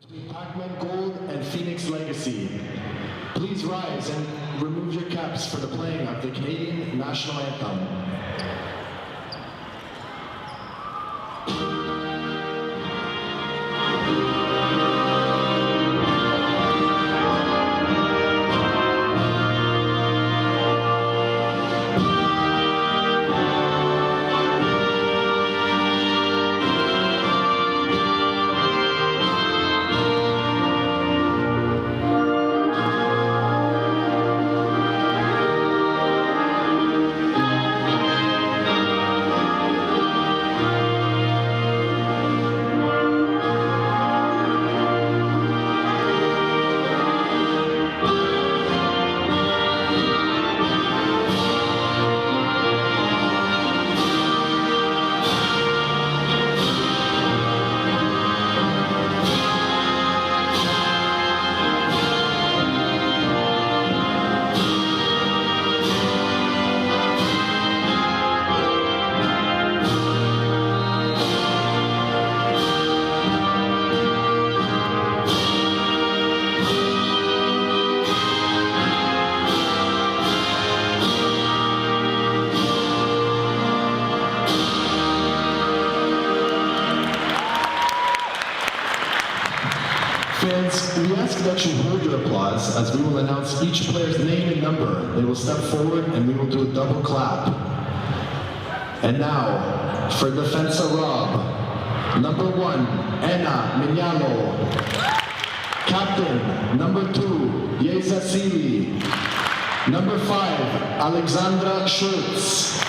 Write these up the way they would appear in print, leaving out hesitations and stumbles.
Between Pac-Man Gold and Phoenix Legacy. Please rise and remove your caps for the playing of the Canadian National Anthem. Fans, we ask that you hold your applause as we will announce each player's name and number. They will step forward and we will do a double clap. And now, for Defensa Rob, number 1, Anna Mignalo. Captain, number 2, Yeza Sili. Number 5, Alexandra Schultz.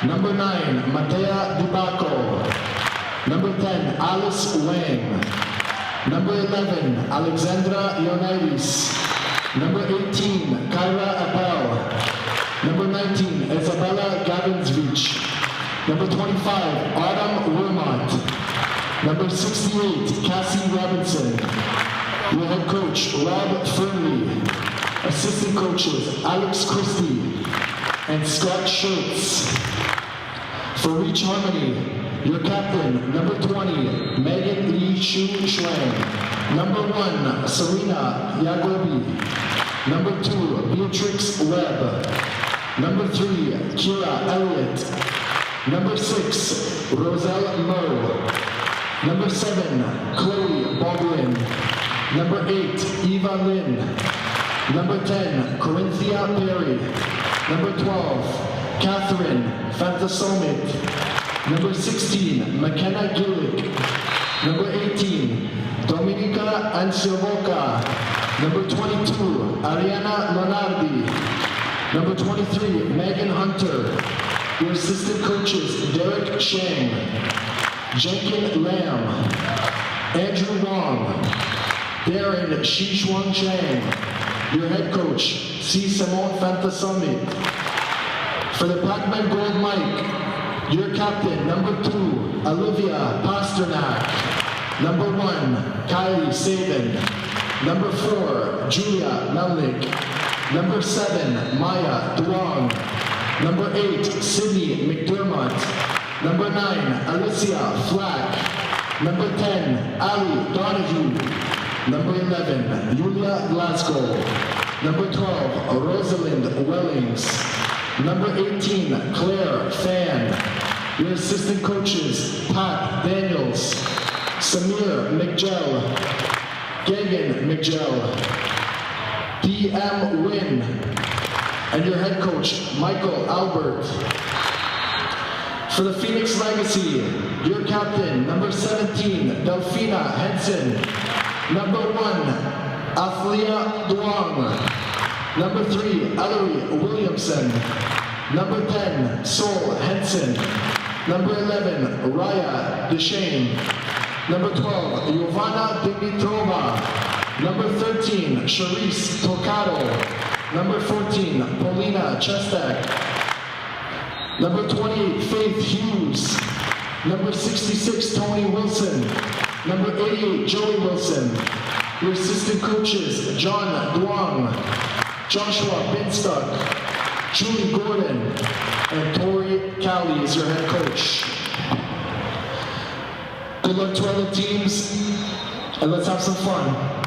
Number 9, Matea Dibaco. Number 10, Alice Wang. Number 11, Alexandra Ioannidis. Number 18, Kyra Abel. Number 19, Isabella Gavinsvich. Number 25, Autumn Wilmot. Number 68, Cassie Robinson. Your head coach, Rob Fernley. Assistant coaches, Alex Christie and Scott Schultz. For Reach Harmony, your captain, number 20, Megan Lee Shu Shuang. Number 1, Serena Yagobi. Number 2, Beatrix Webb. Number 3, Kira Elliott. Number 6, Roselle Moe. Number 7, Chloe Baldwin. Number 8, Eva Lynn. Number 10, Corinthia Perry. Number 12, Catherine Fantasomit. Number 16, McKenna Gillick. Number 18, Dominica Ansiovoca. Number 22, Ariana Lonardi. Number 23, Megan Hunter. Your assistant coaches, Derek Shang, Jenkin Lam, Andrew Wong, Darren Shishuang Chang. Your head coach, C. Simone Fantasomit. For the Pac-Man Gold Mike, your captain, number 2, Olivia Pasternak. Number 1, Kylie Saban. Number 4, Julia Melnick. Number 7, Maya Duong. Number 8, Sydney McDermott. Number 9, Alicia Flack. Number 10, Ali Donahue. Number 11, Julia Glasgow. Number 12, Rosalind Wellings. Number 18, Claire Fan. Your assistant coaches, Pat Daniels, Samir McGell, Gagan McGell, DM Wynn, and your head coach, Michael Albert. For the Phoenix Legacy, your captain, number 17, Delphina Henson. Number 1, Athlia Duong. Number 3, Ellery Williamson. Number 10, Sol Henson. Number 11, Raya Deshane. Number 12, Giovanna Dimitrova. Number 13, Charisse Tocado. Number 14, Paulina Chestak. Number 28, Faith Hughes. Number 66, Tony Wilson. Number 88, Joey Wilson. Your assistant coaches, John Duong, Joshua Binstock, Julie Gordon, and Tori Cowley is your head coach. Good luck to all the teams. and let's have some fun.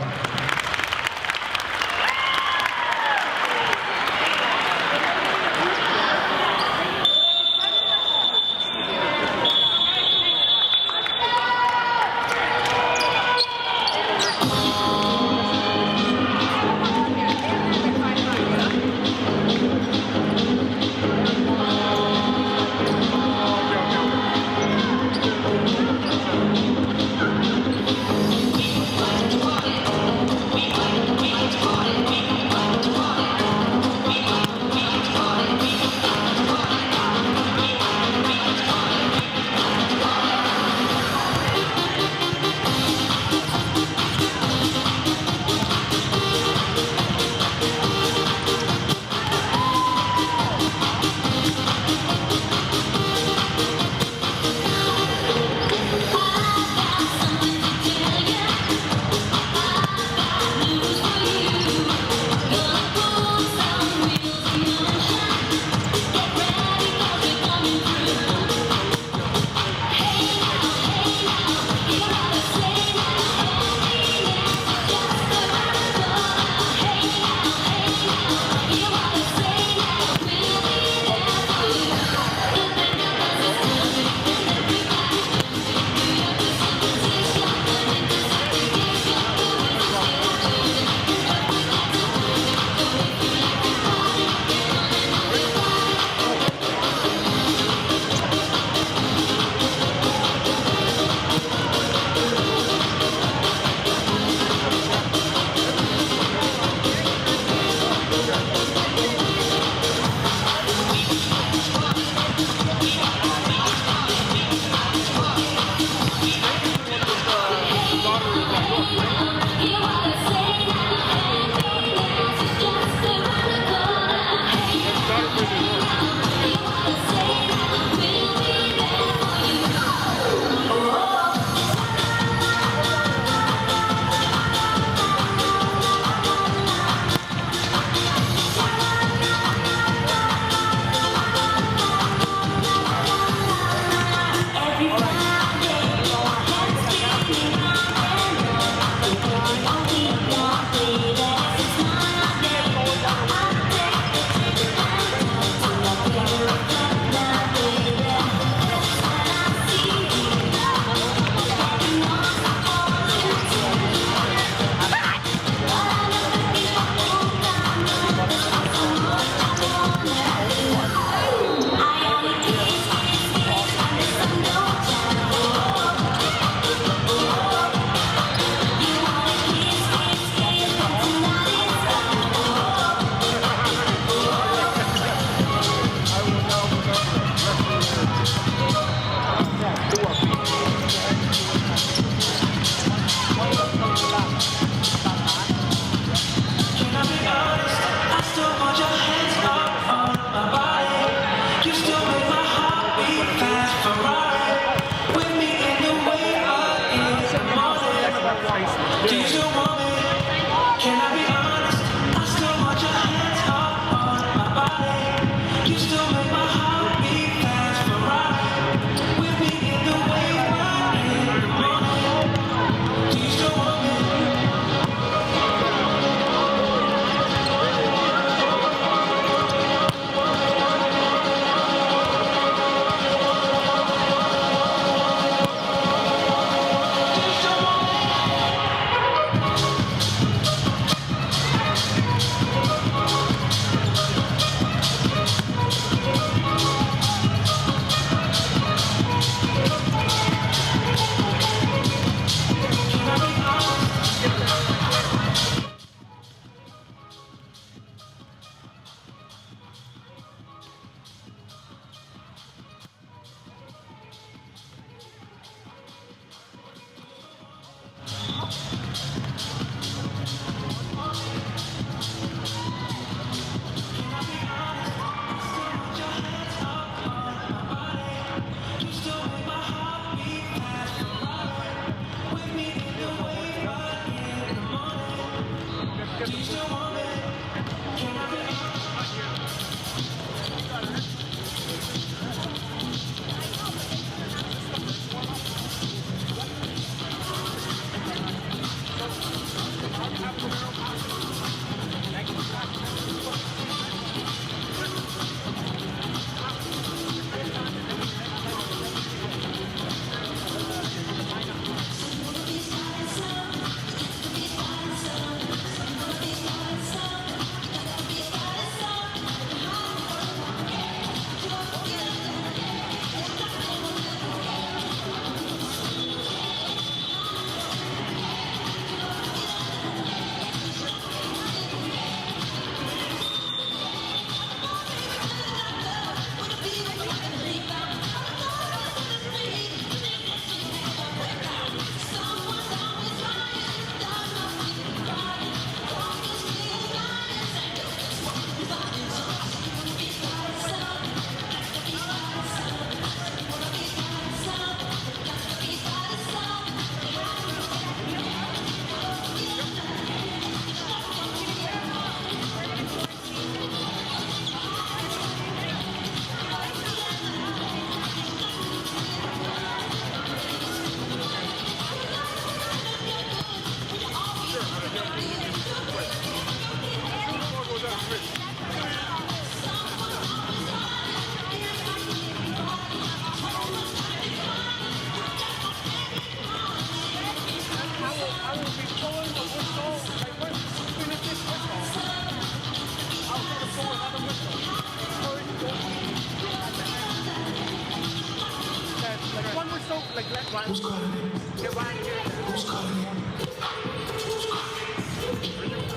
Who's calling it? Who's calling it? Who's calling it?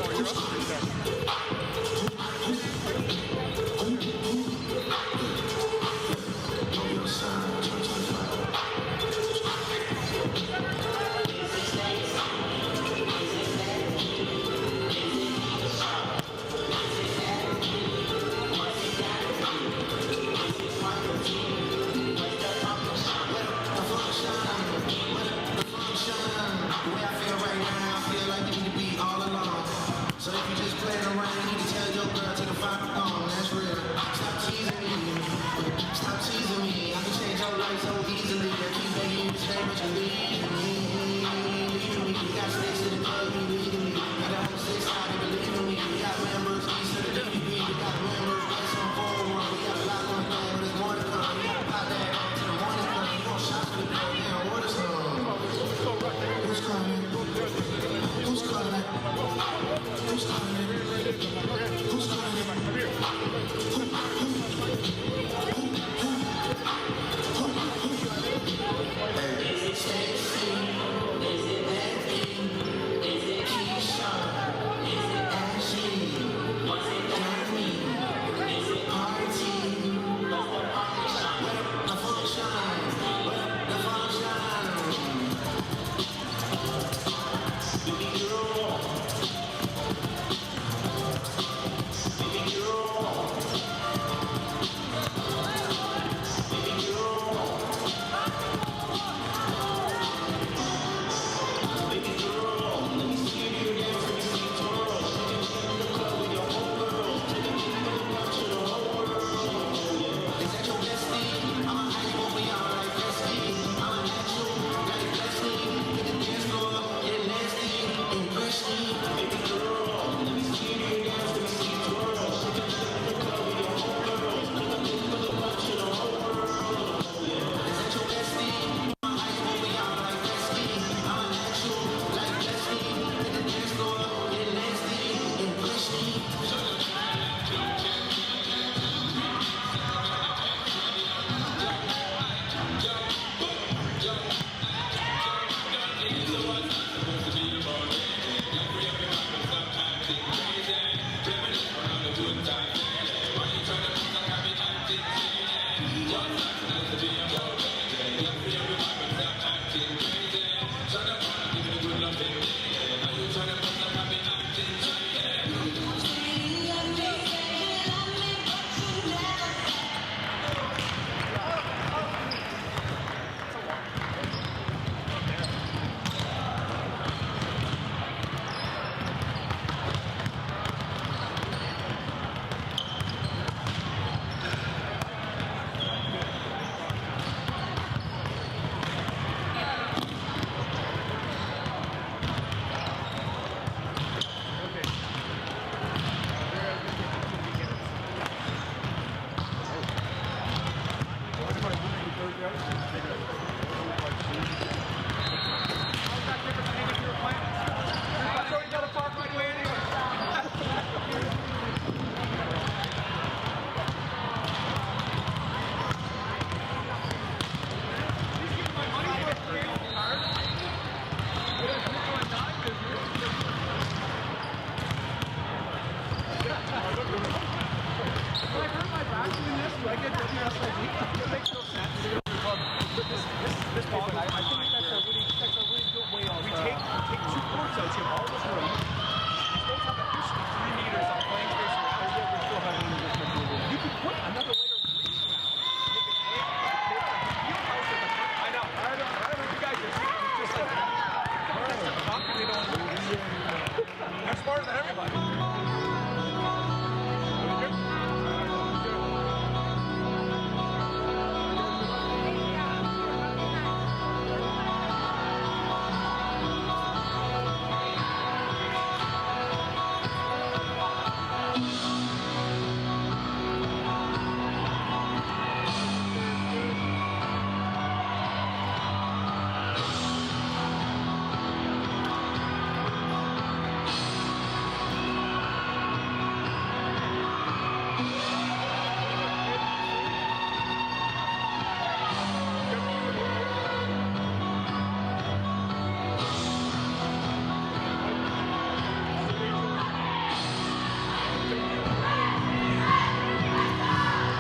Who's calling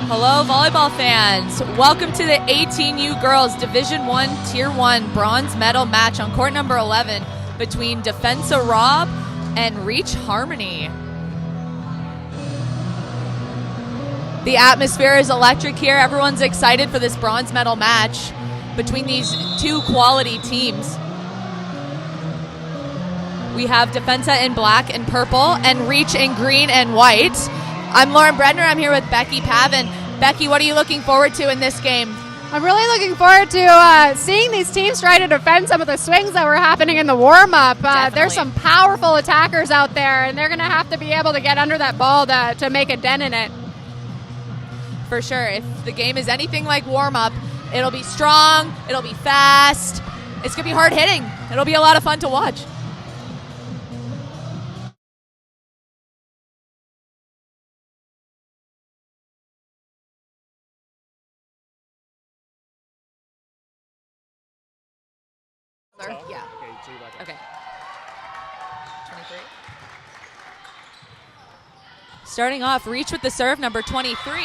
Hello, volleyball fans. Welcome to the 18U Girls Division 1 Tier 1 bronze medal match on court number 11 between Defensa Rob and Reach Harmony. The atmosphere is electric here. Everyone's excited for this bronze medal match between these two quality teams. We have Defensa in black and purple and Reach in green and white. I'm Lauren Bredner. I'm here with Becky Pavin. Becky, what are you looking forward to in this game? I'm really looking forward to seeing these teams try to defend some of the swings that were happening in the warm-up. There's some powerful attackers out there, and they're going to have to be able to get under that ball to make a dent in it. For sure. If the game is anything like warm-up, it'll be strong, it'll be fast, it's going to be hard-hitting. It'll be a lot of fun to watch. Yeah. Okay. 23. Starting off, Reach with the serve, number 23.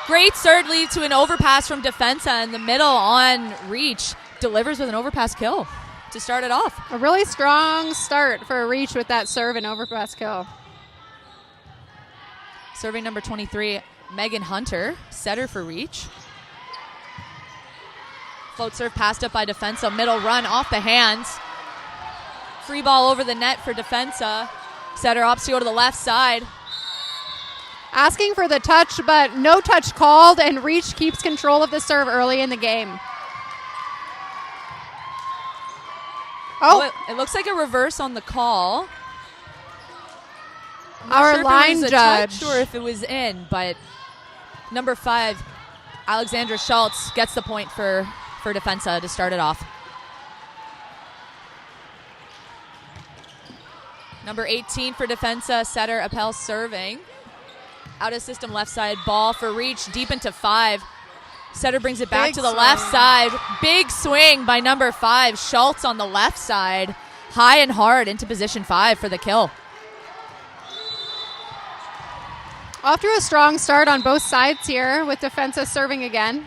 Great serve lead to an overpass from Defensa in the middle on Reach. Delivers with an overpass kill to start it off. A really strong start for Reach with that serve and overpass kill. Serving number 23, Megan Hunter, setter for Reach. Float serve passed up by Defensa. Middle run off the hands. Free ball over the net for Defensa. Setter opts to go to the left side. Asking for the touch, but no touch called, and Reach keeps control of the serve early in the game. It looks like a reverse on the call. Our line judge. Not sure if it was in, but number 5, Alexandra Schultz, gets the point for Defensa to start it off. Number 18 for Defensa, setter Appel serving. Out of system left side ball for Reach, deep into 5. Setter brings it back to the left side. Big swing by number 5, Schultz on the left side. High and hard into position 5 for the kill. Off to a strong start on both sides here with Defensa serving again.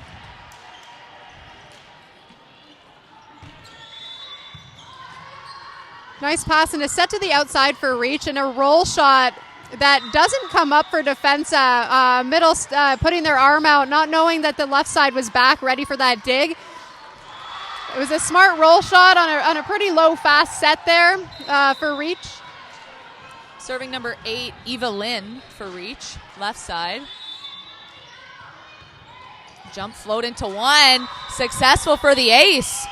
Nice pass and a set to the outside for Reach and a roll shot that doesn't come up for Defensa. Middle putting their arm out, not knowing that the left side was back, ready for that dig. It was a smart roll shot on a pretty low fast set there for Reach. Serving number 8, Eva Lynn for Reach, left side. Jump float into 1, successful for the ace.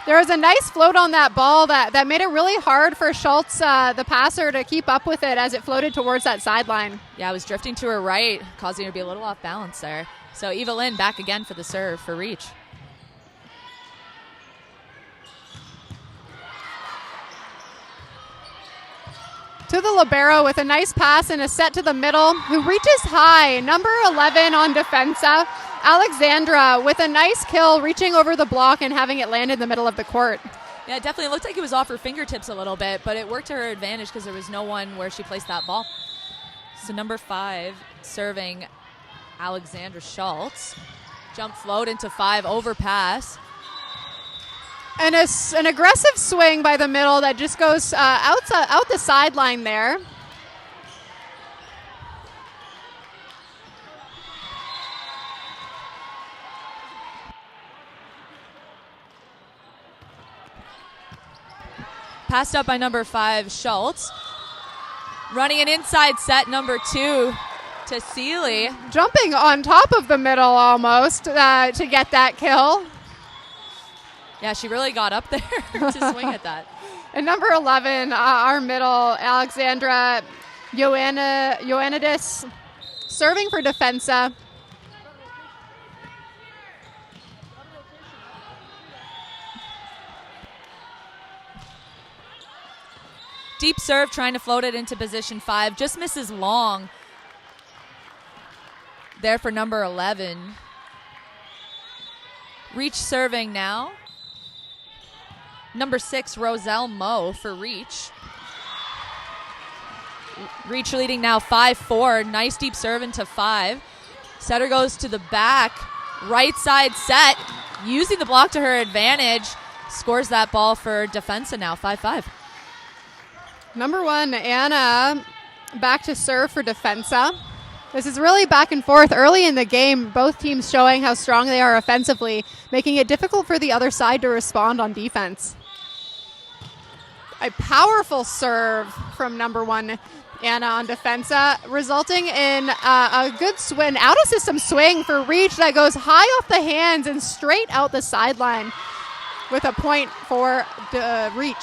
There was a nice float on that ball that made it really hard for Schultz, the passer, to keep up with it as it floated towards that sideline. Yeah, it was drifting to her right, causing her to be a little off balance there. So Eva Lynn back again for the serve for Reach. To the libero with a nice pass and a set to the middle, who reaches high. Number 11 on Defensa, Alexandra, with a nice kill, reaching over the block and having it land in the middle of the court. Yeah, it definitely looked like it was off her fingertips a little bit, but it worked to her advantage because there was no one where she placed that ball. So number 5 serving Alexandra Schultz. Jump float into 5, overpass. And an aggressive swing by the middle that just goes out the sideline there. Passed up by number 5, Schultz. Running an inside set, number 2 to Seeley. Jumping on top of the middle almost to get that kill. Yeah, she really got up there to swing at that. And number 11, our middle, Alexandra Ioannidis, serving for Defensa. Deep serve, trying to float it into position 5. Just misses long. There for number 11. Reach serving now. Number 6, Roselle Moe for Reach. Reach leading now 5-4. Nice deep serve into 5. Setter goes to the back. Right side set. Using the block to her advantage. Scores that ball for Defensa now, 5-5. Number 1, Anna, back to serve for Defensa. This is really back and forth early in the game. Both teams showing how strong they are offensively, making it difficult for the other side to respond on defense. A powerful serve from number 1, Anna, on Defensa, resulting in a good swing, out-of-system swing for Reach that goes high off the hands and straight out the sideline with a point for Reach.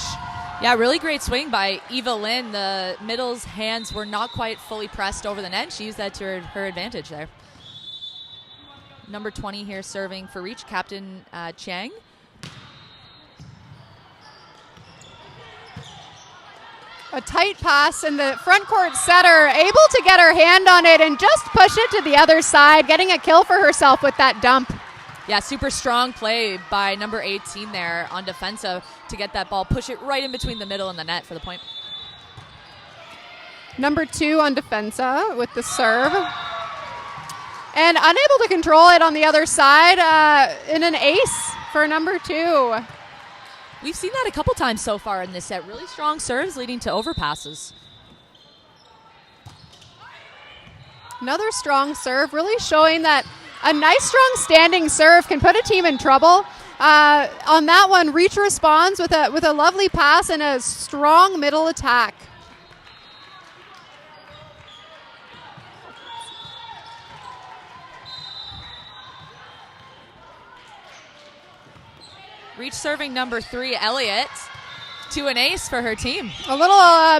Yeah, really great swing by Eva Lynn. The middle's hands were not quite fully pressed over the net. She used that to her advantage there. Number 20 here serving for Reach, Captain Chang. A tight pass, and the front court setter able to get her hand on it and just push it to the other side, getting a kill for herself with that dump. Yeah, super strong play by number 18 there on Defensa to get that ball, push it right in between the middle and the net for the point. Number 2 on Defensa with the serve. And unable to control it on the other side in an ace for number 2. We've seen that a couple times so far in this set. Really strong serves leading to overpasses. Another strong serve, really showing that a nice strong standing serve can put a team in trouble. On that one, Reach responds with a lovely pass and a strong middle attack. Reach serving number 3, Elliott, to an ace for her team. A little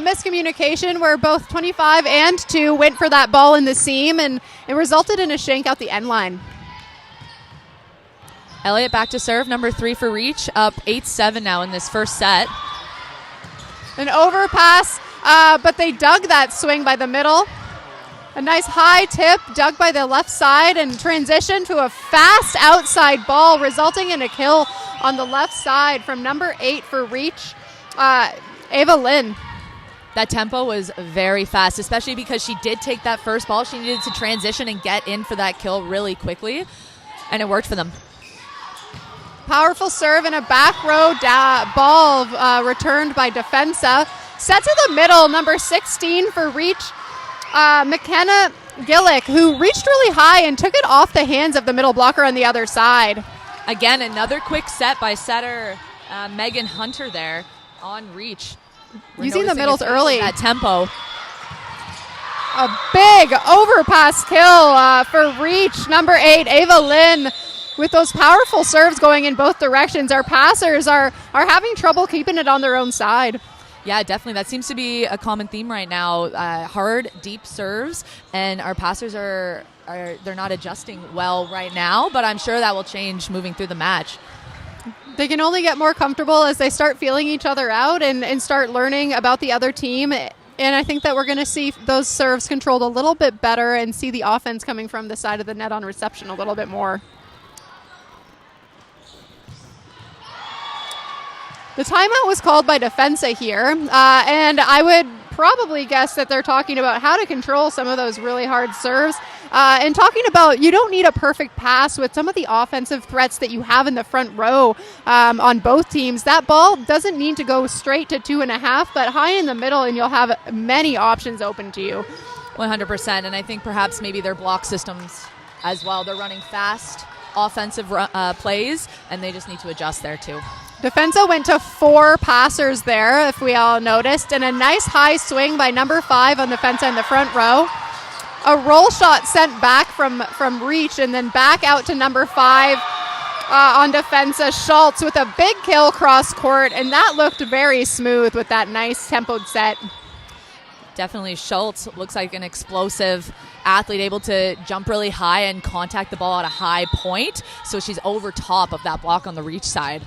miscommunication where both 25 and 2 went for that ball in the seam, and it resulted in a shank out the end line. Elliott back to serve, number 3 for Reach, up 8-7 now in this first set. An overpass, but they dug that swing by the middle. A nice high tip dug by the left side and transition to a fast outside ball, resulting in a kill on the left side from number 8 for Reach, Ava Lynn. That tempo was very fast, especially because she did take that first ball. She needed to transition and get in for that kill really quickly, and it worked for them. Powerful serve and a back row ball returned by Defensa. Set to the middle, number 16 for Reach, McKenna Gillick, who reached really high and took it off the hands of the middle blocker on the other side. Again, another quick set by setter Megan Hunter there on Reach. Using the middles early. That tempo. A big overpass kill for Reach. Number 8, Ava Lynn, with those powerful serves going in both directions. Our passers are having trouble keeping it on their own side. Yeah, definitely. That seems to be a common theme right now. Hard, deep serves, and our passers they're not adjusting well right now, but I'm sure that will change moving through the match. They can only get more comfortable as they start feeling each other out and start learning about the other team. And I think that we're going to see those serves controlled a little bit better and see the offense coming from the side of the net on reception a little bit more. The timeout was called by Defensa here, and I would probably guess that they're talking about how to control some of those really hard serves, and talking about you don't need a perfect pass with some of the offensive threats that you have in the front row on both teams. That ball doesn't need to go straight to 2.5, but high in the middle, and you'll have many options open to you. 100%, and I think perhaps maybe their block systems as well. They're running fast offensive plays, and they just need to adjust there too. Defensa went to 4 passers there, if we all noticed, and a nice high swing by number 5 on Defensa in the front row. A roll shot sent back from Reach, and then back out to number 5 on Defensa, Schultz, with a big kill cross court, and that looked very smooth with that nice tempoed set. Definitely Schultz looks like an explosive athlete, able to jump really high and contact the ball at a high point, so she's over top of that block on the Reach side.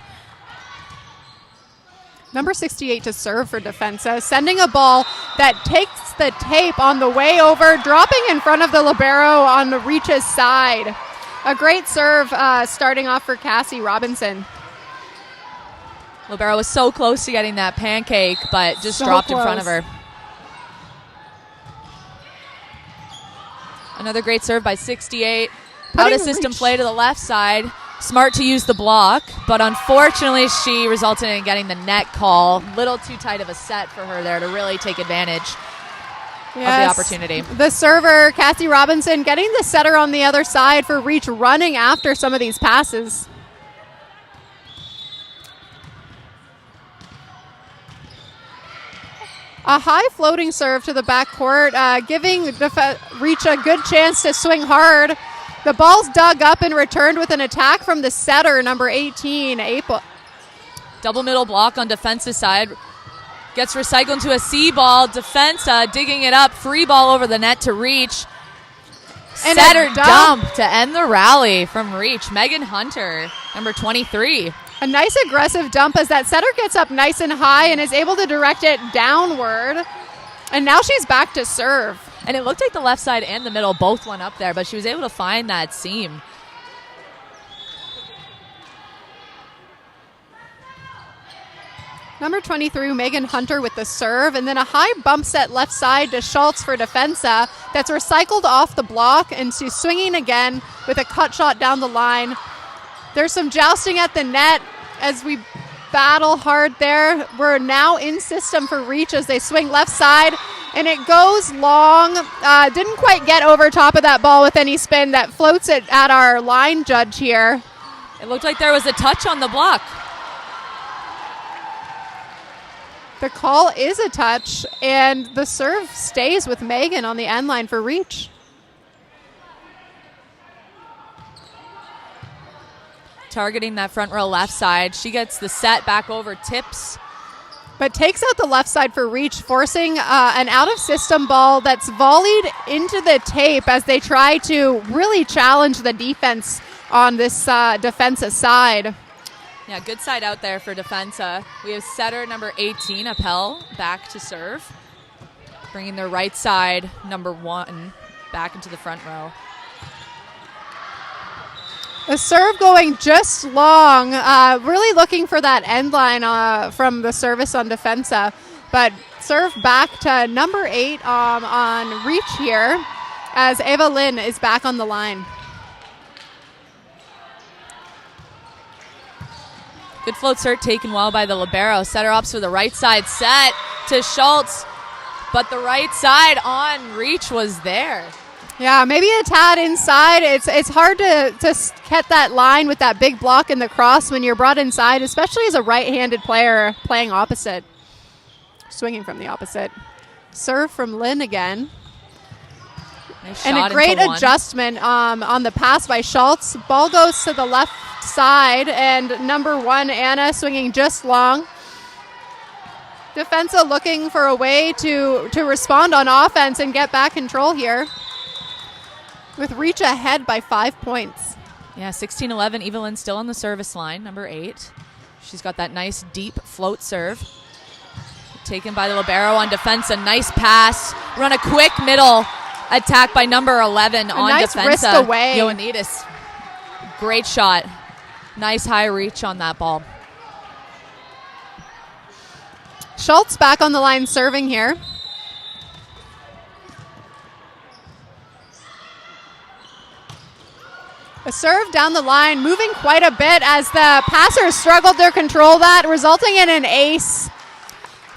Number 68 to serve for Defensa, sending a ball that takes the tape on the way over, dropping in front of the libero on the Reach's side. A great serve starting off for Cassie Robinson. Libero was so close to getting that pancake, but just dropped in front of her. Another great serve by 68. Putting Out of system Reach. play to the left side. Smart to use the block, but unfortunately she resulted in getting the net call. Little too tight of a set for her there to really take advantage of the opportunity. The server, Cassie Robinson, getting the setter on the other side for Reach, running after some of these passes. A high floating serve to the backcourt, giving Reach a good chance to swing hard. The ball's dug up and returned with an attack from the setter, number 18, April. Double middle block on defensive side. Gets recycled into a C ball. Defense digging it up. Free ball over the net to Reach. And Setter a dump to end the rally from Reach. Megan Hunter, number 23. A nice aggressive dump as that setter gets up nice and high and is able to direct it downward. And now she's back to serve. And it looked like the left side and the middle both went up there, but she was able to find that seam. Number 23, Megan Hunter with the serve, and then a high bump set left side to Schultz for Defensa. That's recycled off the block, and she's swinging again with a cut shot down the line. There's some jousting at the net as we battle hard there. We're now in system for Reach as they swing left side, and it goes long. Didn't quite get over top of that ball with any spin. That floats it at our line judge here. It looked like there was a touch on the block. The call is a touch, and the serve stays with Megan on the end line for Reach. Targeting that front row left side. She gets the set back over, tips. But takes out the left side for Reach, forcing an out-of-system ball that's volleyed into the tape as they try to really challenge the defense on this defensive side. Yeah, good side out there for Defensa. We have setter number 18, Appel, back to serve. Bringing their right side, number 1, back into the front row. The serve going just long, really looking for that end line from the service on Defensa. But serve back to number 8 on Reach here as Ava Lynn is back on the line. Good float cert taken well by the libero. Setter opts for the right side set to Schultz. But the right side on Reach was there. Yeah, maybe a tad inside. It's hard to get that line with that big block in the cross when you're brought inside, especially as a right-handed player playing opposite. Swinging from the opposite. Serve from Lynn again. Nice And shot a great into one. adjustment on the pass by Schultz. Ball goes to the left side, and number 1, Anna, swinging just long. Defensa looking for a way to respond on offense and get back control here. With Reach ahead by 5 points. Yeah, 16-11. Evelyn still on the service line, number 8. She's got that nice deep float serve. Taken by the libero on defense. A nice pass. Run a quick middle attack by number 11 on nice Defensa. wrist away. Ioannidis. Great shot. Nice high reach on that ball. Schultz back on the line serving here. A serve down the line, moving quite a bit as the passers struggled to control that, resulting in an ace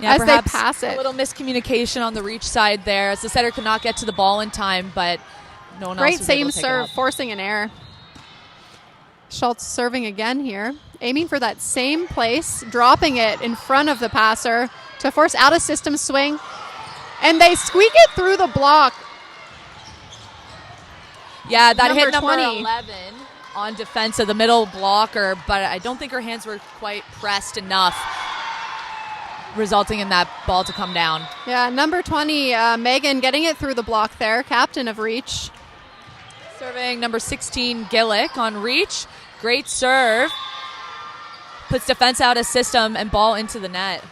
Yeah, as they perhaps pass it. a little miscommunication on the reach side there as the setter could not get to the ball in time, but no one Great else was able same to take it serve, up. forcing an error. Schultz serving again here, aiming for that same place, dropping it in front of the passer to force out a system swing. And they squeak it through the block. Yeah, that Number hit number 20. 11 on defense of the middle blocker, but I don't think her hands were quite pressed enough, resulting in that ball to come down. Yeah, number 20, Megan getting it through the block there, captain of Reach. Serving number 16, Gillick on reach. Great serve. Puts defense out of system and ball into the net.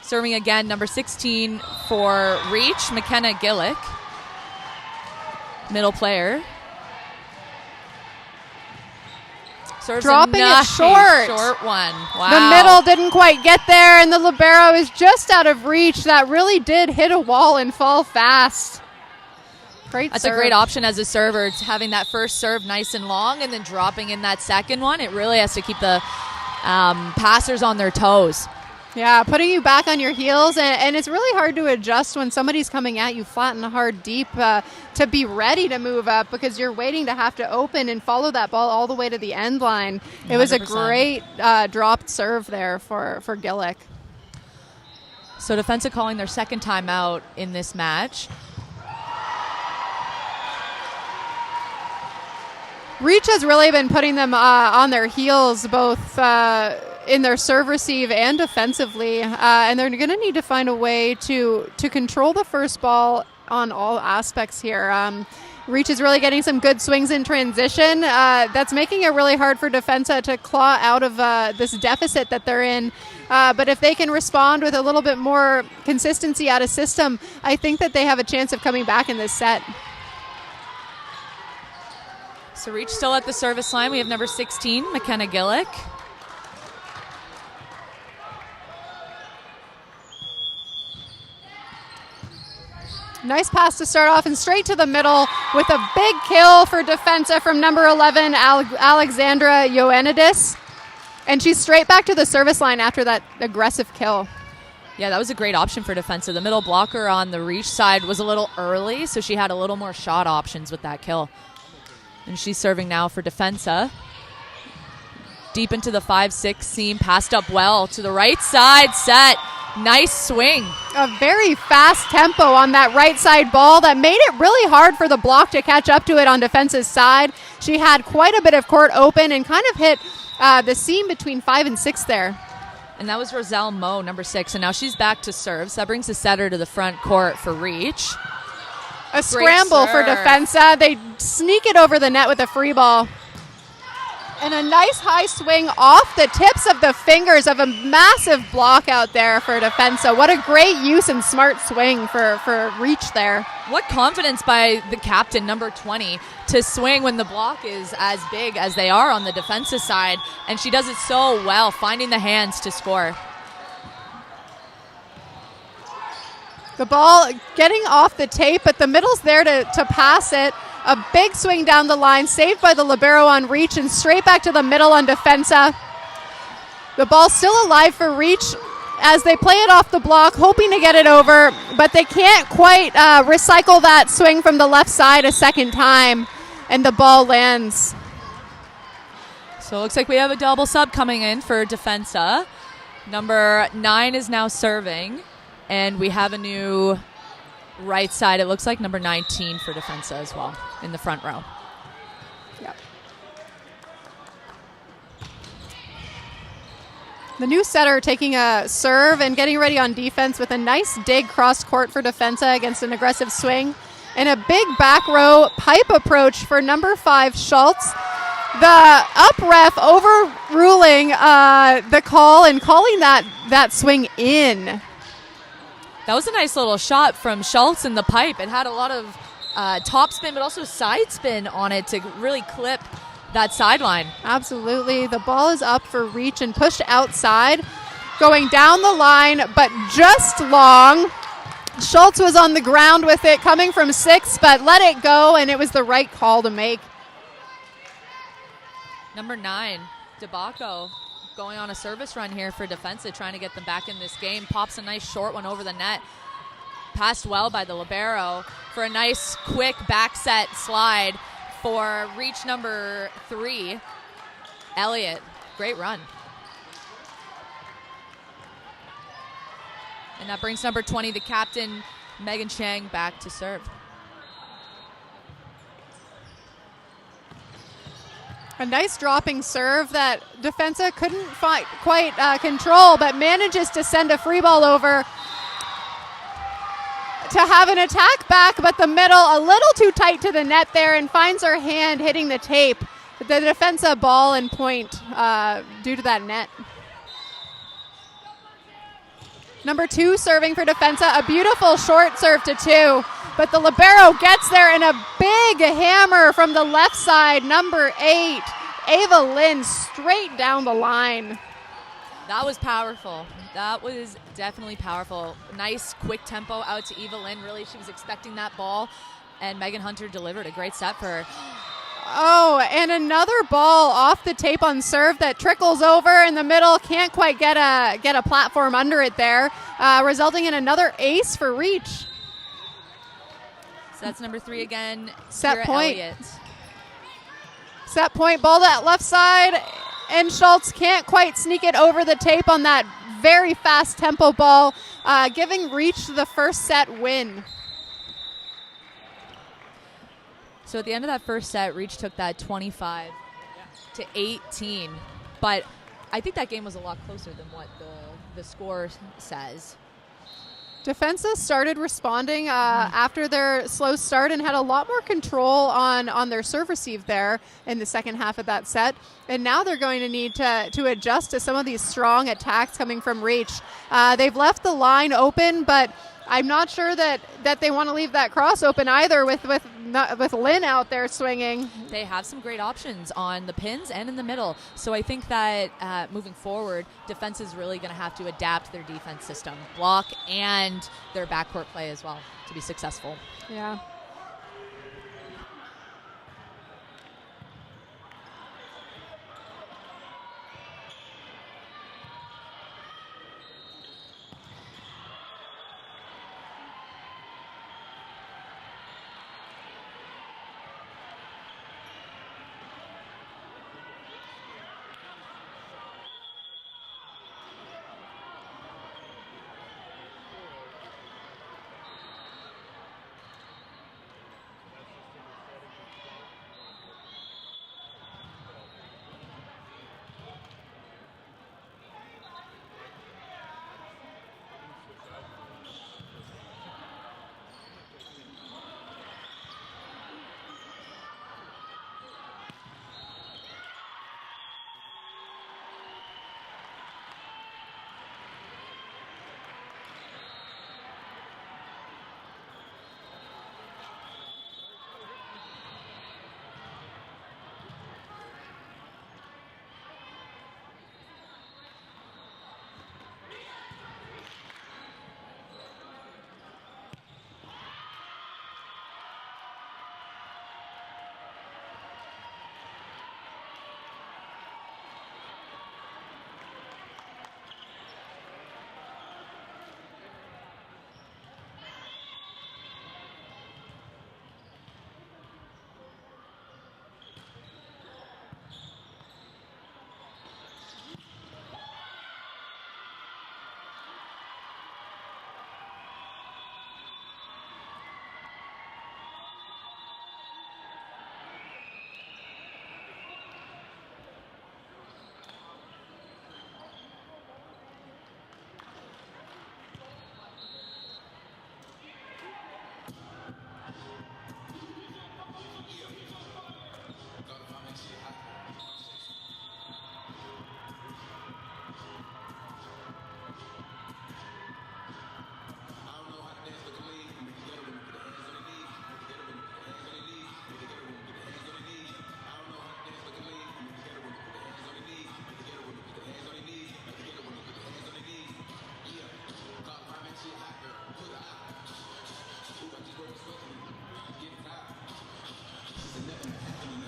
Serving again, number 16 for Reach, McKenna Gillick. Middle player. Serves dropping a nice it short. Short one. Wow. The middle didn't quite get there, and the libero is just out of reach. That really did hit a wall and fall fast. Great That's serve. a great option as a server. It's having that first serve nice and long and then dropping in that second one. It really has to keep the passers on their toes. Yeah, putting you back on your heels, and it's really hard to adjust when somebody's coming at you flat and hard deep to be ready to move up because you're waiting to have to open and follow that ball all the way to the end line. It was a 100%. great dropped serve there for Gillick. So Defensa calling their second timeout in this match. Reach has really been putting them on their heels, both in their serve receive and defensively, and they're going to need to find a way to control the first ball on all aspects here. Reach is really getting some good swings in transition. That's making it really hard for Defensa to claw out of this deficit that they're in. But if they can respond with a little bit more consistency out of system, I think that they have a chance of coming back in this set. So Reach still at the service line. We have number 16, McKenna Gillick. Nice pass to start off and straight to the middle with a big kill for Defensa from number 11, Alexandra Ioannidis. And she's straight back to the service line after that aggressive kill. Yeah, that was a great option for Defensa. The middle blocker on the Reach side was a little early, so she had a little more shot options with that kill. And she's serving now for Defensa. Deep into the 5-6 seam, passed up well to the right side, set. Nice swing. A very fast tempo on that right side ball that made it really hard for the block to catch up to it on Defensa's side. She had quite a bit of court open and kind of hit the seam between 5 and 6 there. And that was Roselle Moe, number 6. And now she's back to serve. So that brings the setter to the front court for Reach. A scramble for Defensa. They sneak it over the net with a free ball. And a nice high swing off the tips of the fingers of a massive block out there for Defensa. What a great use and smart swing for Reach there. What confidence by the captain, number 20, to swing when the block is as big as they are on the defensive side. And she does it so well, finding the hands to score. The ball getting off the tape, but the middle's there to pass it. A big swing down the line, saved by the libero on Reach, and straight back to the middle on Defensa. The ball's still alive for Reach as they play it off the block, hoping to get it over, but they can't quite recycle that swing from the left side a second time, and the ball lands. So it looks like we have a double sub coming in for Defensa. Number 9 is now serving, and we have a new right side. It looks like number 19 for Defensa as well in the front row. Yep. The new setter taking a serve and getting ready on defense with a nice dig cross court for Defensa against an aggressive swing. And a big back row pipe approach for number 5, Schultz. The up ref overruling the call and calling that swing in. That was a nice little shot from Schultz in the pipe. It had a lot of top spin, but also side spin on it to really clip that sideline. Absolutely. The ball is up for Reach and pushed outside, going down the line, but just long. Schultz was on the ground with it, coming from 6, but let it go, and it was the right call to make. Number 9, DeBacco, going on a service run here for Defensa, trying to get them back in this game. Pops a nice short one over the net. Passed well by the libero for a nice quick back set slide for Reach number 3, Elliott. Great run. And that brings number 20, the captain, Megan Chang, back to serve. A nice dropping serve that Defensa couldn't quite control, but manages to send a free ball over to have an attack back, but the middle a little too tight to the net there and finds her hand hitting the tape. The Defensa ball and point due to that net. Number 2 serving for Defensa, a beautiful short serve to 2. But the libero gets there, and a big hammer from the left side, number 8, Ava Lynn straight down the line. That was powerful. That was definitely powerful. Nice quick tempo out to Eva Lynn. Really, she was expecting that ball, and Megan Hunter delivered a great set for her. Oh, and another ball off the tape on serve that trickles over in the middle. Can't quite get a platform under it there, resulting in another ace for Reach. So that's number 3 again. Set Kira point. Elliott. Set point, ball that left side, and Schultz can't quite sneak it over the tape on that very fast tempo ball, giving Reach the first set win. So at the end of that first set, Reach took that 25-18. But I think that game was a lot closer than what the score says. Defensa started responding after their slow start and had a lot more control on their serve receive there in the second half of that set. And now they're going to need to adjust to some of these strong attacks coming from Reach. They've left the line open, but I'm not sure that they want to leave that cross open either with Lynn out there swinging. They have some great options on the pins and in the middle. So I think that moving forward, defense is really going to have to adapt their defense system, block and their backcourt play as well to be successful. Yeah.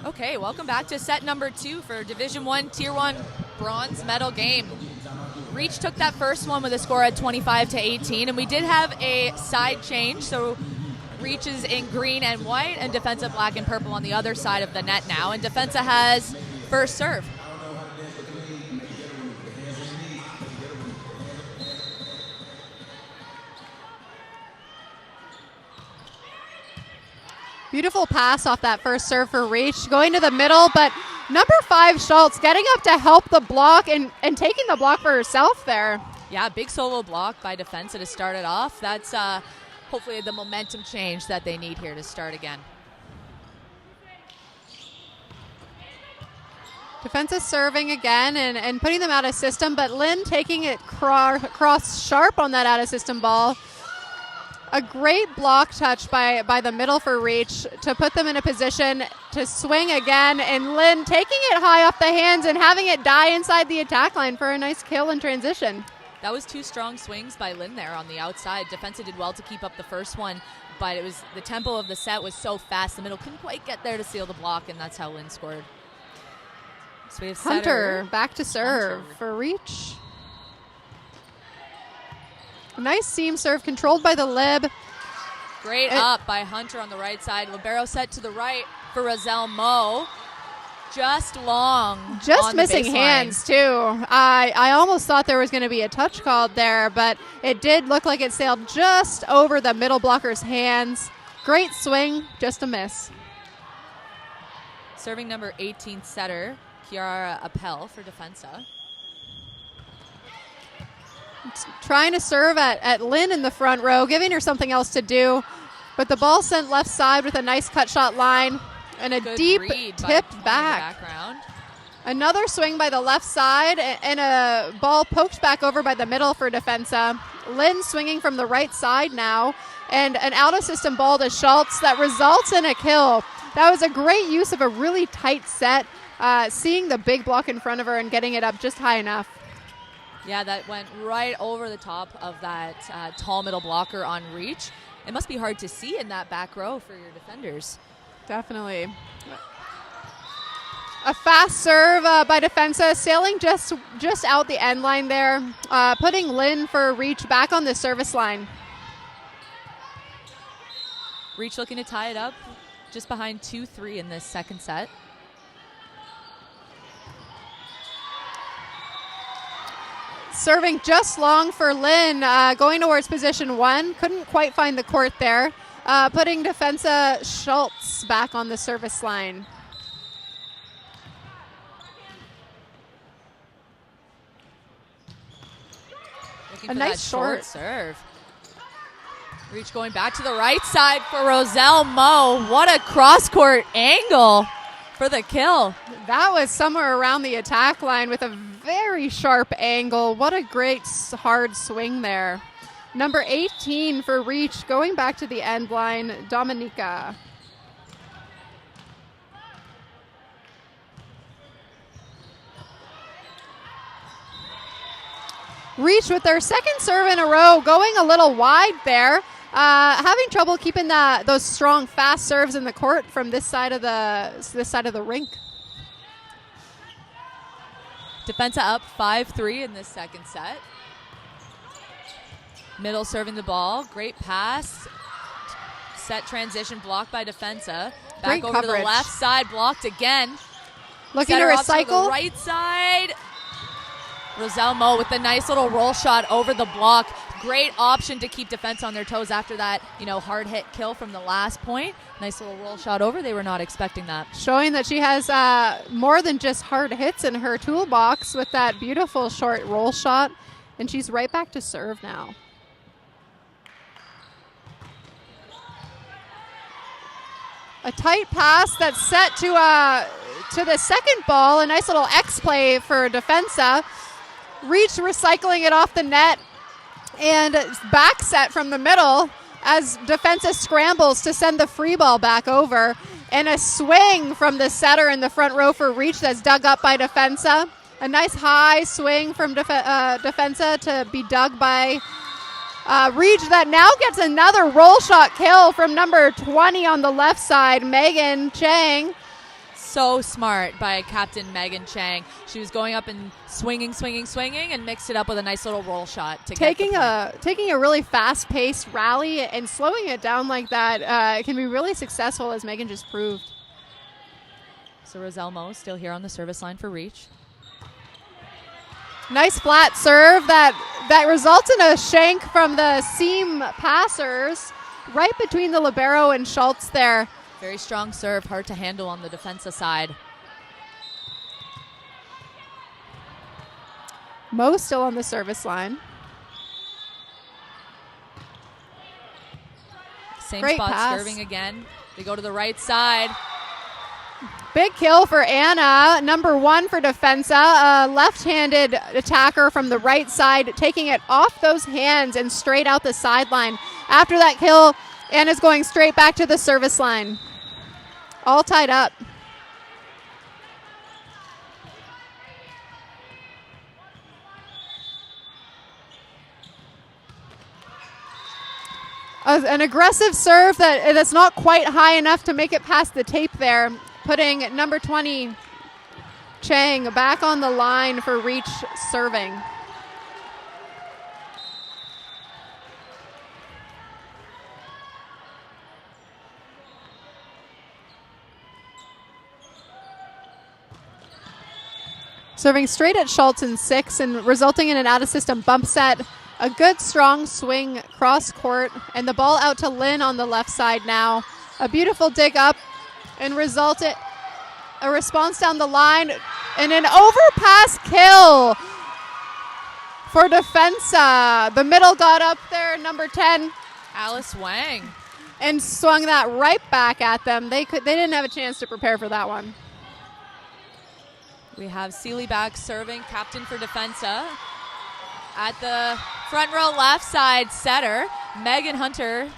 Okay, welcome back to set number 2 for Division I Tier 1 bronze medal game. Reach took that first one with a score at 25-18, and we did have a side change, so Reach is in green and white, and Defensa black and purple on the other side of the net now, and Defensa has first serve. Beautiful pass off that first serve for Reach, going to the middle, but number 5, Schultz, getting up to help the block and taking the block for herself there. Yeah, big solo block by Defensa to start it off. That's hopefully the momentum change that they need here to start again. Defensa serving again and putting them out of system, but Lynn taking it cross sharp on that out of system ball. A great block touch by the middle for Reach to put them in a position to swing again, and Lynn taking it high off the hands and having it die inside the attack line for a nice kill in transition. That was 2 strong swings by Lynn there on the outside. Defensa did well to keep up the first one, but it was the tempo of the set was so fast. The middle couldn't quite get there to seal the block, and that's how Lynn scored. So we have Hunter back to serve for Reach. A nice seam serve controlled by the lib. Great up by Hunter on the right side. Libero set to the right for Roselle Moe. Just long. Just on missing the baseline. hands, too. I almost thought there was going to be a touch called there, but it did look like it sailed just over the middle blocker's hands. Great swing, just a miss. Serving number 18 setter, Kiara Appel for Defensa. Trying to serve at Lynn in the front row, giving her something else to do. But the ball sent left side with a nice cut shot line and a Good deep read by tipped Tony back. Background. Another swing by the left side and a ball poked back over by the middle for Defensa. Lynn swinging from the right side now, and an out-of-system ball to Schultz that results in a kill. That was a great use of a really tight set, seeing the big block in front of her and getting it up just high enough. Yeah, that went right over the top of that tall middle blocker on Reach. It must be hard to see in that back row for your defenders. Definitely. A fast serve by Defensa, sailing just out the end line there, putting Lynn for Reach back on the service line. Reach looking to tie it up, just behind 2-3 in this second set. Serving just long for Lynn, going towards position 1. Couldn't quite find the court there. Putting Defensa Schultz back on the service line. Looking A for nice that short short. serve. Reach going back to the right side for Roselle Moe. What a cross-court angle for the kill. That was somewhere around the attack line with a very sharp angle. What a great hard swing there. Number 18 for Reach, going back to the end line, Dominica. Reach with their second serve in a row, going a little wide there. Having trouble keeping those strong, fast serves in the court from this side of the rink. Defensa up 5-3 in this second set. Middle serving the ball. Great pass. Set transition blocked by Defensa. Back Great over to the coverage. left side, blocked again. Looking to Setter off to recycle. the right side. Roselle Moe with a nice little roll shot over the block. Great option to keep defense on their toes after that, hard hit kill from the last point. Nice little roll shot over. They were not expecting that. Showing that she has more than just hard hits in her toolbox with that beautiful short roll shot. And she's right back to serve now. A tight pass that's set to the second ball. A nice little X play for Defensa. Reach recycling it off the net. And back set from the middle as Defensa scrambles to send the free ball back over. And a swing from the setter in the front row for Reach that's dug up by Defensa. A nice high swing from Defensa to be dug by Reach that now gets another roll shot kill from number 20 on the left side, Megan Chang. So smart by Captain Megan Chang. She was going up and swinging, and mixed it up with a nice little roll shot to taking get a really fast-paced rally and slowing it down like that can be really successful, as Megan just proved. So Roselle Moe still here on the service line for Reach. Nice flat serve that results in a shank from the seam passers right between the libero and Schultz there. Very strong serve, hard to handle on the Defensa side. Moe still on the service line. Same Great spot pass. serving again. They go to the right side. Big kill for Anna, number 1 for Defensa, a left-handed attacker from the right side, taking it off those hands and straight out the sideline. after that kill and is going straight back to the service line. All tied up. An aggressive serve that's not quite high enough to make it past the tape there, putting number 20, Chang, back on the line for Reach serving. Serving straight at Schultz in 6 and resulting in an out-of-system bump set. A good strong swing cross court and the ball out to Lynn on the left side now. A beautiful dig up and resulted a response down the line and an overpass kill for Defensa. The middle got up there, number 10. Alice Wang. And swung that right back at them. They didn't have a chance to prepare for that one. We have Seeley back serving, captain for Defensa. At the front row left side, setter, Megan Hunter,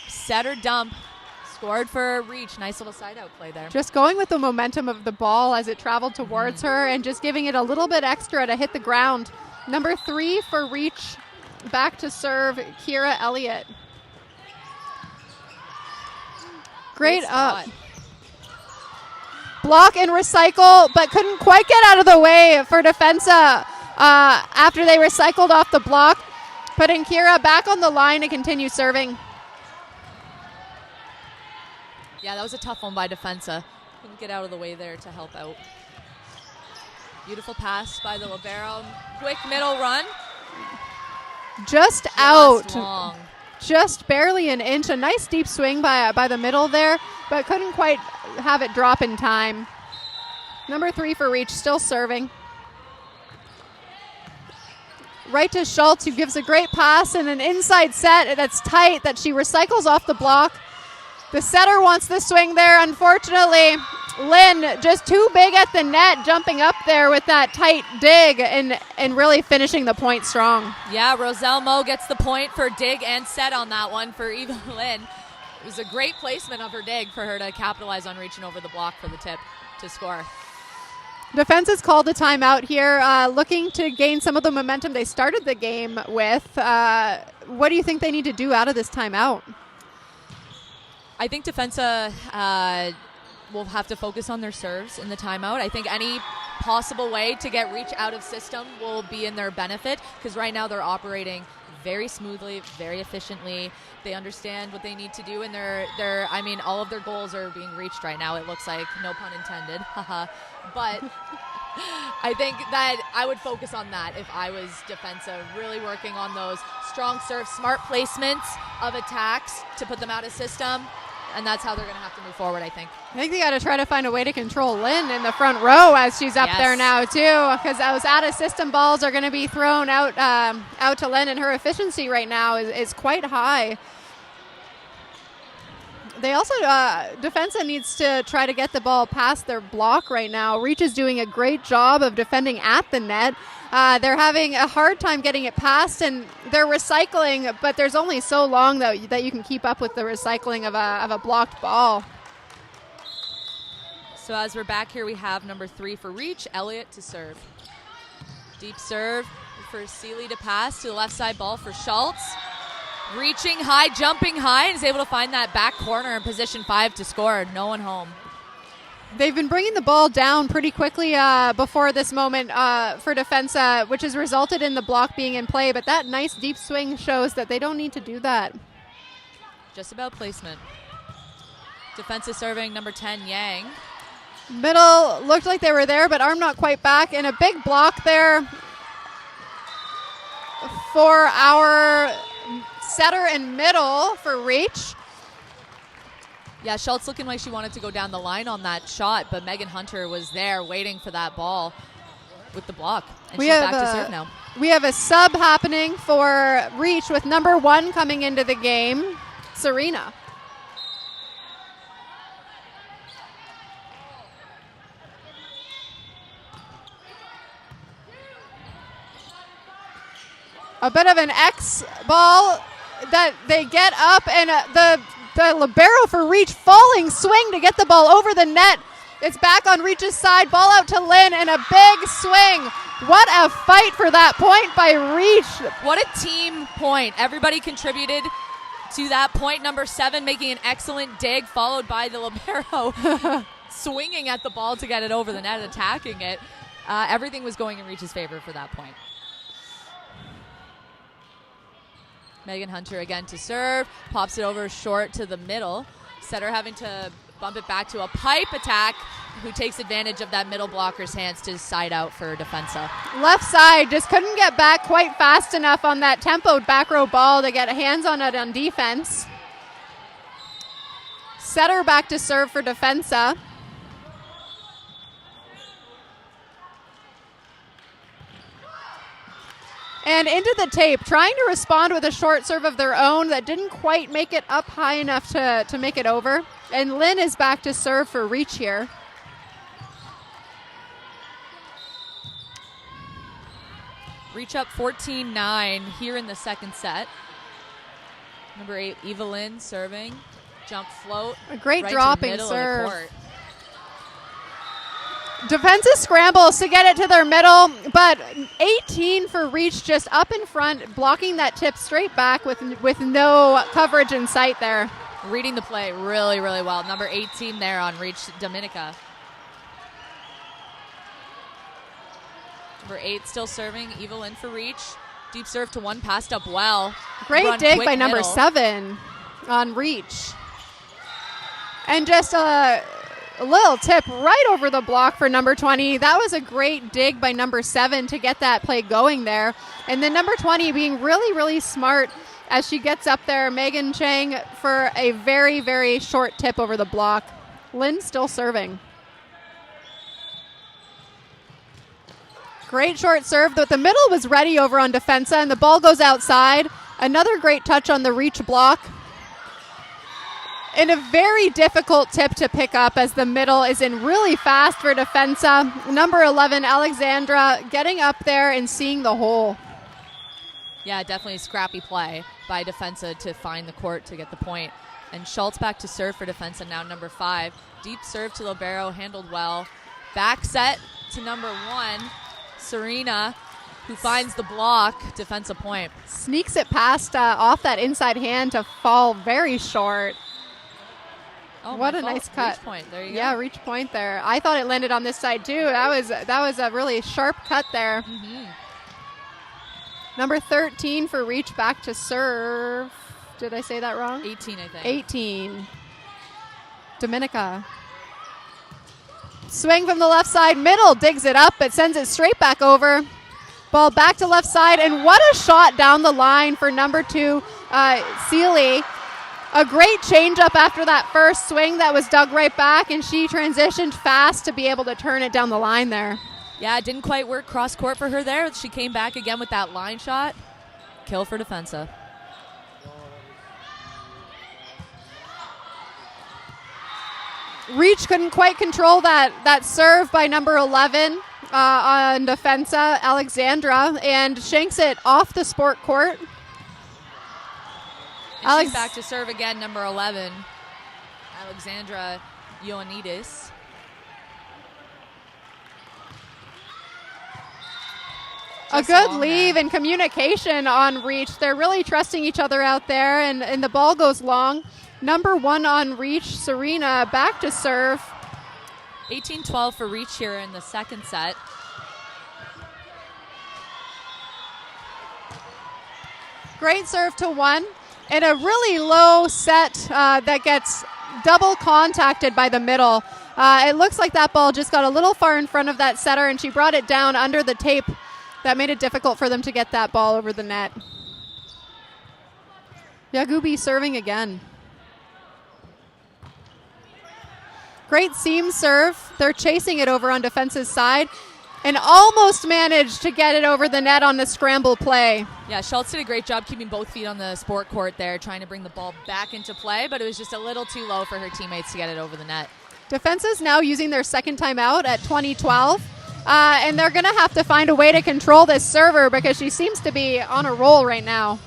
setter dump, scored for Reach. Nice little side out play there. Just going with the momentum of the ball as it traveled towards her and just giving it a little bit extra to hit the ground. Number 3 for Reach, back to serve, Kira Elliott. Great up. Block and recycle, but couldn't quite get out of the way for Defensa. After they recycled off the block, putting Kira back on the line to continue serving. Yeah, that was a tough one by Defensa. Couldn't get out of the way there to help out. Beautiful pass by the libero. Quick middle run. Just out. Long. Just barely an inch. A nice deep swing by the middle there, but couldn't quite have it drop in time. Number 3 for Reach, still serving. Right to Schultz, who gives a great pass and an inside set that's tight that she recycles off the block. The setter wants the swing there. Unfortunately, Lynn just too big at the net, jumping up there with that tight dig and really finishing the point strong. Yeah, Roselle Moe gets the point for dig and set on that one for Eva Lynn. It was a great placement of her dig for her to capitalize on reaching over the block for the tip to score. Defense has called a timeout here, looking to gain some of the momentum they started the game with. What do you think they need to do out of this timeout? I think Defensa will have to focus on their serves in the timeout. I think any possible way to get Reach out of system will be in their benefit because right now they're operating very smoothly, very efficiently. They understand what they need to do, and I mean, all of their goals are being reached right now. It looks like, no pun intended, haha. But I think that I would focus on that if I was Defensa, really working on those strong serves, smart placements of attacks to put them out of system, and that's how they're going to have to move forward, I think. I think they got to try to find a way to control Lynn in the front row as she's up there now too, because those out-of-system balls are going to be thrown out to Lynn, and her efficiency right now is quite high. They also, Defensa needs to try to get the ball past their block right now. Reach is doing a great job of defending at the net. They're having a hard time getting it past, and they're recycling, but there's only so long that you can keep up with the recycling of a blocked ball. So as we're back here, we have number 3 for Reach, Elliott to serve. Deep serve for Seeley to pass to the left side ball for Schultz. Reaching high, jumping high, and is able to find that back corner in position 5 to score. No one home. They've been bringing the ball down pretty quickly before this moment for Defensa, which has resulted in the block being in play, but that nice deep swing shows that they don't need to do that. Just about placement. Defensa serving number 10, Yang. Middle looked like they were there, but arm not quite back, and a big block there for our setter and middle for Reach. Yeah, Schultz looking like she wanted to go down the line on that shot, but Megan Hunter was there waiting for that ball with the block. And she's back to serve now. We have a sub happening for Reach with number 1 coming into the game, Serena. A bit of an X ball that they get up and the libero for Reach falling swing to get the ball over the net. It's back on Reach's side. Ball out to Lynn and a big swing. What a fight for that point by Reach. What a team point. Everybody contributed to that point. Number 7 making an excellent dig, followed by the libero swinging at the ball to get it over the net, attacking it. Everything was going in Reach's favor for that point. Megan Hunter again to serve. Pops it over short to the middle. Setter having to bump it back to a pipe attack, who takes advantage of that middle blocker's hands to side out for Defensa. Left side just couldn't get back quite fast enough on that tempoed back row ball to get hands on it on defense. Setter back to serve for Defensa. And into the tape, trying to respond with a short serve of their own that didn't quite make it up high enough to make it over. And Lynn is back to serve for Reach here. Reach up 14-9 here in the second set. Number 8, Evelyn serving. Jump float. A great right dropping to the middle serve. Of the court. Defensive scrambles to get it to their middle, but 18 for Reach just up in front, blocking that tip straight back with no coverage in sight there. Reading the play really, really well. Number 18 there on Reach, Dominica. Number 8 still serving, Evelyn for Reach. Deep serve to one, passed up well. Great Run dig quick by number middle. 7 on Reach. And just a little tip right over the block for number 20. That was a great dig by number 7 to get that play going there. And then number 20 being really, really smart as she gets up there. Megan Chang for a very, very short tip over the block. Lynn still serving. Great short serve, but the middle was ready over on Defensa, and the ball goes outside. Another great touch on the Reach block. And a very difficult tip to pick up as the middle is in really fast for Defensa. Number 11, Alexandra, getting up there and seeing the hole. Yeah, definitely a scrappy play by Defensa to find the court to get the point. And Schultz back to serve for Defensa, now number 5. Deep serve to libero, handled well. Back set to number 1, Serena, who finds the block, Defensa point. Sneaks it past off that inside hand to fall very short. Oh, what a nice cut. Reach point, there you go. Yeah, Reach point there. I thought it landed on this side too. That was a really sharp cut there. Mm-hmm. Number 13 for Reach back to serve. Did I say that wrong? 18, I think. 18. Dominica. Swing from the left side, middle, digs it up, but sends it straight back over. Ball back to left side, and what a shot down the line for number 2, Seeley. A great changeup after that first swing that was dug right back, and she transitioned fast to be able to turn it down the line there. Yeah, it didn't quite work cross court for her there. She came back again with that line shot. Kill for Defensa. Reach couldn't quite control that serve by number 11 on Defensa, Alexandra, and shanks it off the sport court. And she's back to serve again, number 11, Alexandra Ioannidis. A good leave and communication on Reach. They're really trusting each other out there, and the ball goes long. Number 1 on Reach, Serena, back to serve. 18-12 for Reach here in the second set. Great serve to 1. And a really low set that gets double contacted by the middle. It looks like that ball just got a little far in front of that setter, and she brought it down under the tape. That made it difficult for them to get that ball over the net. Yagubi serving again. Great seam serve. They're chasing it over on Defensa's side and almost managed to get it over the net on the scramble play. Yeah, Schultz did a great job keeping both feet on the sport court there, trying to bring the ball back into play, but it was just a little too low for her teammates to get it over the net. Defensa's now using their second timeout at 20-12, and they're going to have to find a way to control this server because she seems to be on a roll right now.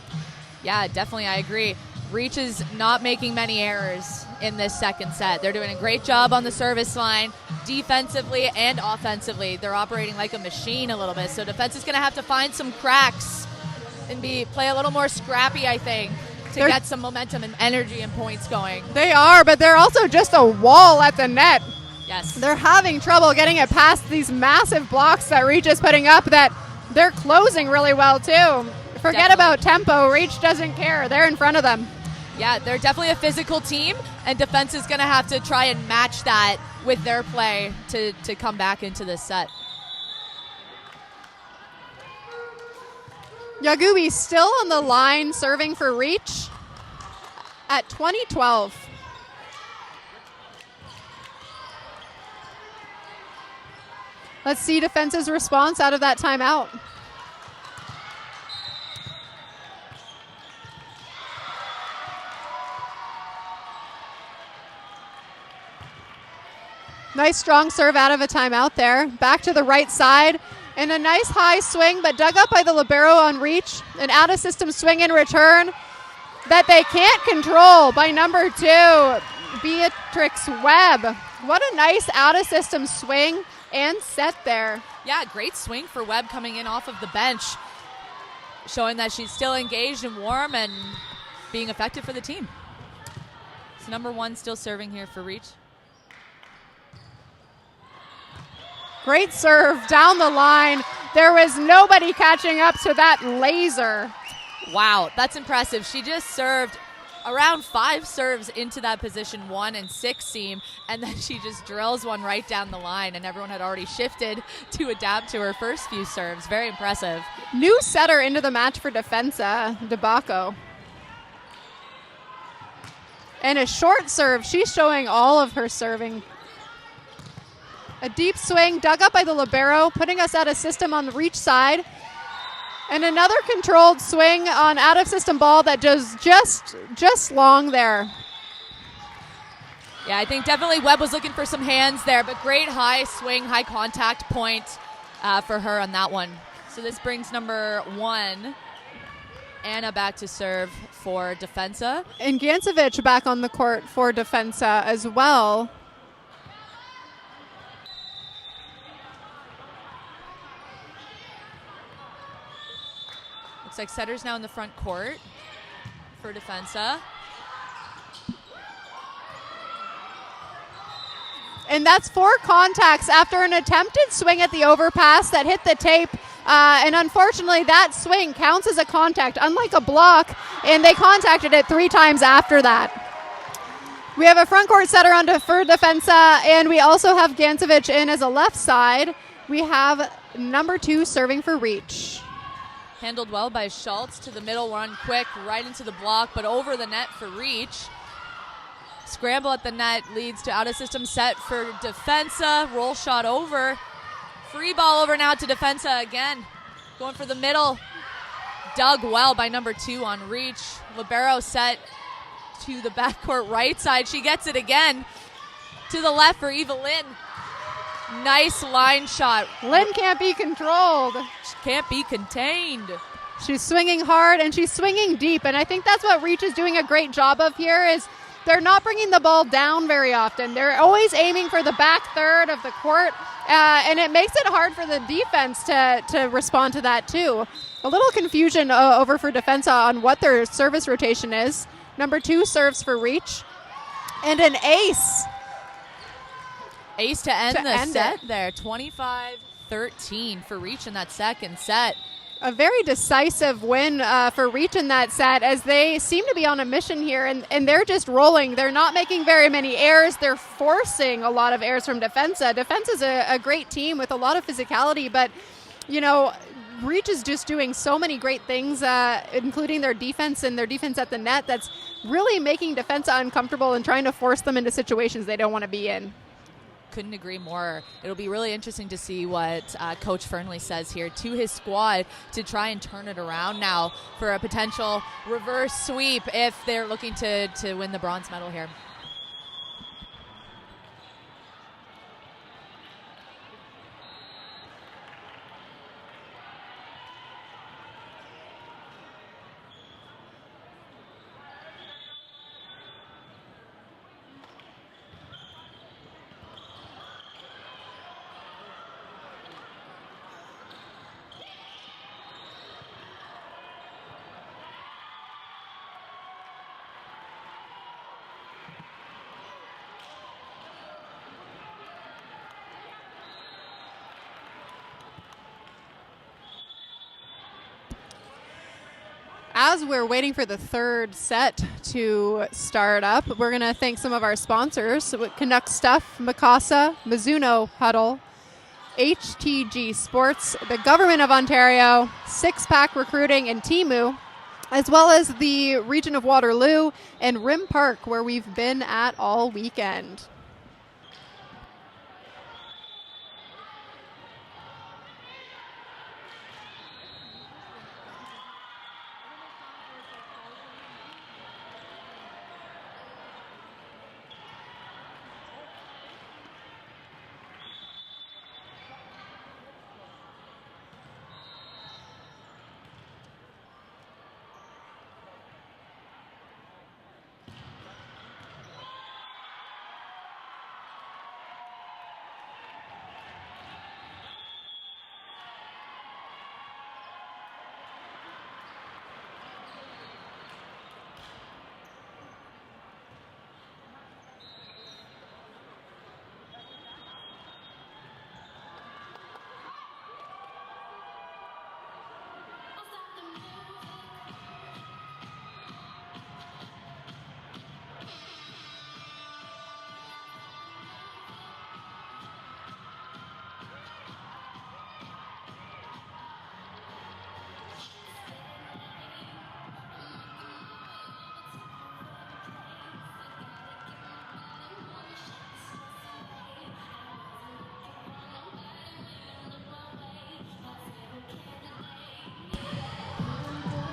Yeah, definitely, I agree. Reach is not making many errors in this second set. They're doing a great job on the service line, defensively and offensively. They're operating like a machine a little bit, so defense is going to have to find some cracks and play a little more scrappy, I think, to get some momentum and energy and points going. They are, but they're also just a wall at the net. Yes. They're having trouble getting it past these massive blocks that Reach is putting up that they're closing really well, too. Forget about tempo. Reach doesn't care. They're in front of them. Yeah, they're definitely a physical team, and defense is going to have to try and match that with their play to come back into this set. Yagubi still on the line serving for Reach at 20-12. Let's see defense's response out of that timeout. Nice strong serve out of a timeout there. Back to the right side. And a nice high swing, but dug up by the libero on Reach. An out-of-system swing in return that they can't control by number 2, Beatrix Webb. What a nice out-of-system swing and set there. Yeah, great swing for Webb coming in off of the bench, showing that she's still engaged and warm and being effective for the team. It's number 1 still serving here for Reach. Great serve down the line. There was nobody catching up to that laser. Wow, that's impressive. She just served around 5 serves into that position 1 and 6 seam, and then she just drills one right down the line, and everyone had already shifted to adapt to her first few serves. Very impressive. New setter into the match for Defensa, DeBacco. And a short serve. She's showing all of her serving. A deep swing dug up by the libero, putting us out of system on the Reach side. And another controlled swing on out-of-system ball that just long there. Yeah, I think definitely Webb was looking for some hands there, but great high swing, high contact point for her on that one. So this brings number 1, Anna, back to serve for Defensa. And Gancevich back on the court for Defensa as well. Looks like setter's now in the front court for Defensa. And that's 4 contacts after an attempted swing at the overpass that hit the tape. And unfortunately, that swing counts as a contact, unlike a block, and they contacted it 3 times after that. We have a front court setter on for Defensa, and we also have Gancevich in as a left side. We have number 2 serving for Reach. Handled well by Schultz to the middle, run quick, right into the block, but over the net for Reach. Scramble at the net leads to out-of-system set for Defensa. Roll shot over. Free ball over now to Defensa again. Going for the middle. Dug well by number 2 on Reach. Libero set to the backcourt right side. She gets it again. To the left for Eva Lynn. Nice line shot. Lynn can't be controlled. She can't be contained. She's swinging hard and she's swinging deep, and I think that's what Reach is doing a great job of here is they're not bringing the ball down very often. They're always aiming for the back third of the court, and it makes it hard for the defense to respond to that too. A little confusion over for Defensa on what their service rotation is. Number 2 serves for Reach. And an ace. Ace to end the set there. 25-13 for Reach in that second set. A very decisive win for Reach in that set as they seem to be on a mission here, and they're just rolling. They're not making very many errors. They're forcing a lot of errors from Defensa. Defensa's a great team with a lot of physicality, but, you know, Reach is just doing so many great things, including their defense and their defense at the net, that's really making Defensa uncomfortable and trying to force them into situations they don't want to be in. Couldn't agree more. It'll be really interesting to see what Coach Fernley says here to his squad to try and turn it around now for a potential reverse sweep if they're looking to win the bronze medal here. As we're waiting for the third set to start up, we're going to thank some of our sponsors: Canuck Stuff, Mikasa, Mizuno Huddle, HTG Sports, the Government of Ontario, Six Pack Recruiting, and Temu, as well as the region of Waterloo and Rim Park, where we've been at all weekend.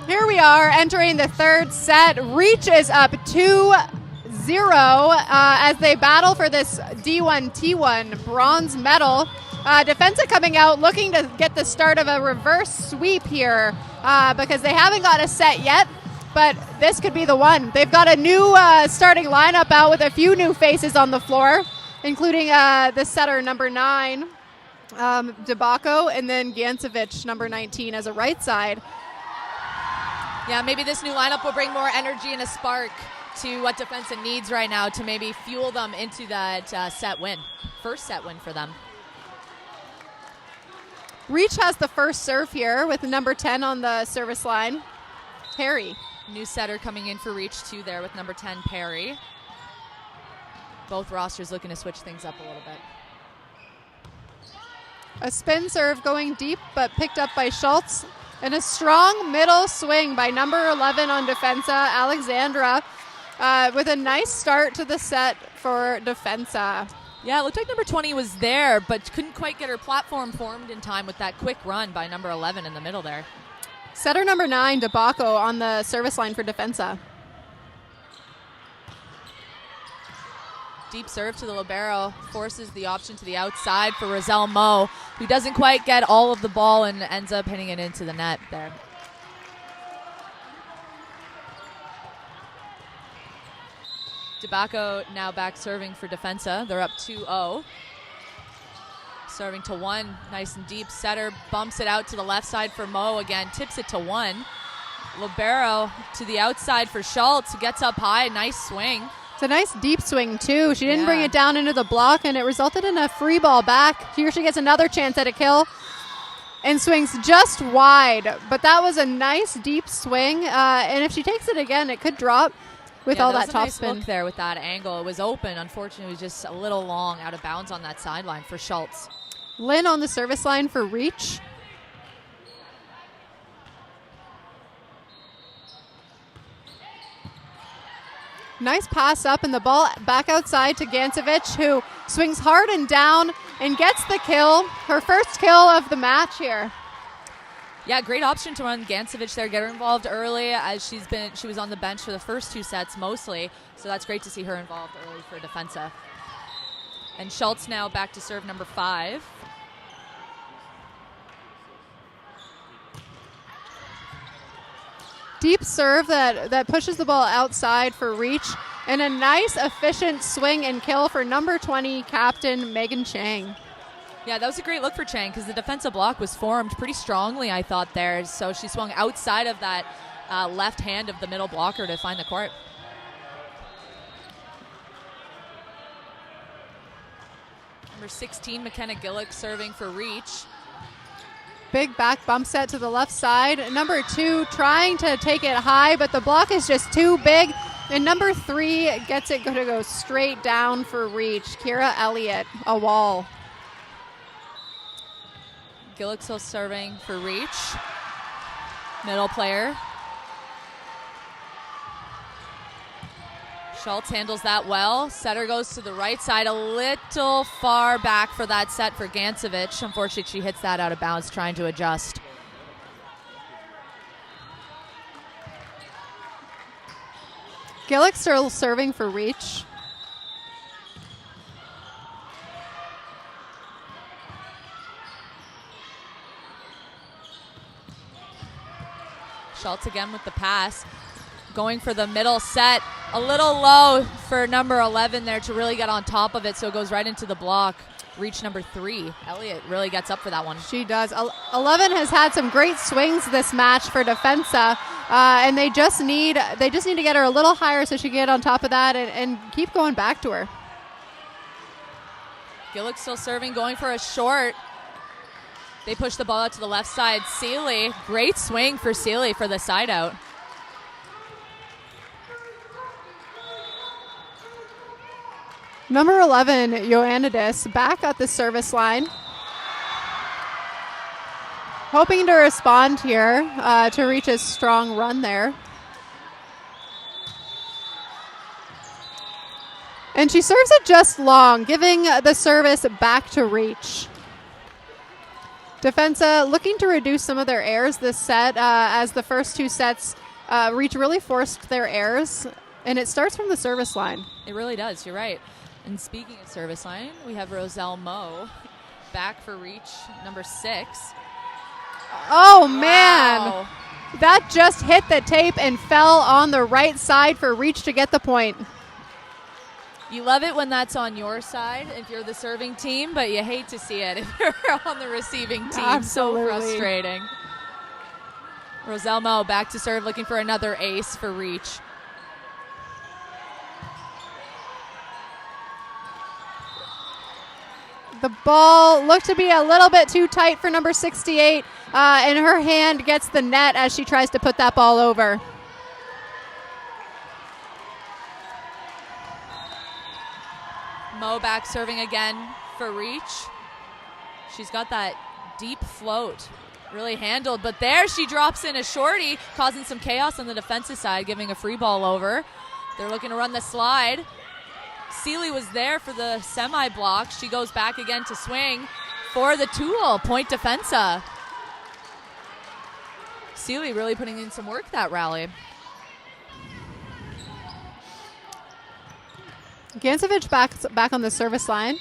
Here we are entering the third set. Reach is up 2-0 as they battle for this D1T1 bronze medal. Defensa coming out looking to get the start of a reverse sweep here because they haven't got a set yet, but this could be the one. They've got a new starting lineup out with a few new faces on the floor, including the setter number 9, Debako, and then Gancevich, number 19, as a right side. Yeah, maybe this new lineup will bring more energy and a spark to what Defensa needs right now to maybe fuel them into that set win. First set win for them. Reach has the first serve here with number 10 on the service line, Perry. New setter coming in for Reach too there with number 10, Perry. Both rosters looking to switch things up a little bit. A spin serve going deep but picked up by Schultz. And a strong middle swing by number 11 on Defensa, Alexandra, with a nice start to the set for Defensa. Yeah, it looked like number 20 was there, but couldn't quite get her platform formed in time with that quick run by number 11 in the middle there. Setter number 9, Debako, on the service line for Defensa. Deep serve to the libero, forces the option to the outside for Roselle Moe, who doesn't quite get all of the ball and ends up hitting it into the net there. Debako now back serving for Defensa. They're up 2-0. Serving to 1, nice and deep. Setter bumps it out to the left side for Moe again, tips it to 1. Libero to the outside for Schultz, gets up high, nice swing. It's a nice deep swing, too. She didn't bring it down into the block, and it resulted in a free ball back. Here she gets another chance at a kill and swings just wide. But that was a nice deep swing, and if she takes it again, it could drop with all that top spin. Look there with that angle. It was open. Unfortunately, it was just a little long out of bounds on that sideline for Schultz. Lynn on the service line for Reach. Nice pass up and the ball back outside to Gancevich, who swings hard and down and gets the kill. Her first kill of the match here. Yeah, great option to run Gancevich there, get her involved early as she was on the bench for the first 2 sets mostly. So that's great to see her involved early for Defensa. And Schultz now back to serve number 5. Deep serve that pushes the ball outside for Reach, and a nice efficient swing and kill for number 20 captain Megan Chang. Yeah, that was a great look for Chang because the defensive block was formed pretty strongly, I thought, there. So she swung outside of that left hand of the middle blocker to find the court. Number 16, McKenna Gillick serving for Reach. Big back bump set to the left side. Number 2 trying to take it high, but the block is just too big. And number 3 gets it to go straight down for reach. Kira Elliott, a wall. Gillick still serving for reach. Middle player. Schultz handles that well. Setter goes to the right side, a little far back for that set for Gancevich. Unfortunately, she hits that out of bounds trying to adjust. Gillick still serving for reach. Schultz again with the pass. Going for the middle set. A little low for number 11 there to really get on top of it, so it goes right into the block. Reach number 3. Elliott really gets up for that one. She does. 11 has had some great swings this match for Defensa, and they just need to get her a little higher so she can get on top of that and keep going back to her. Gillick still serving, going for a short. They push the ball out to the left side. Seeley, great swing for Seeley for the side out. Number 11, Ioannidis, back at the service line. Hoping to respond here to reach a strong run there. And she serves it just long, giving the service back to reach. Defensa looking to reduce some of their errors this set as the first 2 sets reach really forced their errors. And it starts from the service line. It really does, you're right. And speaking of service line, we have Roselle Moe back for reach number 6. Oh, man. Wow. That just hit the tape and fell on the right side for reach to get the point. You love it when that's on your side if you're the serving team, but you hate to see it if you're on the receiving team. Absolutely. So frustrating. Roselle Moe back to serve, looking for another ace for reach. The ball looked to be a little bit too tight for number 68, and her hand gets the net as she tries to put that ball over. Moe back serving again for reach. She's got that deep float, really handled, but there she drops in a shorty, causing some chaos on the defensive side, giving a free ball over. They're looking to run the slide. Seeley was there for the semi-block. She goes back again to swing for the tool. Point Defensa. Seeley really putting in some work that rally. Gancevich back on the service line.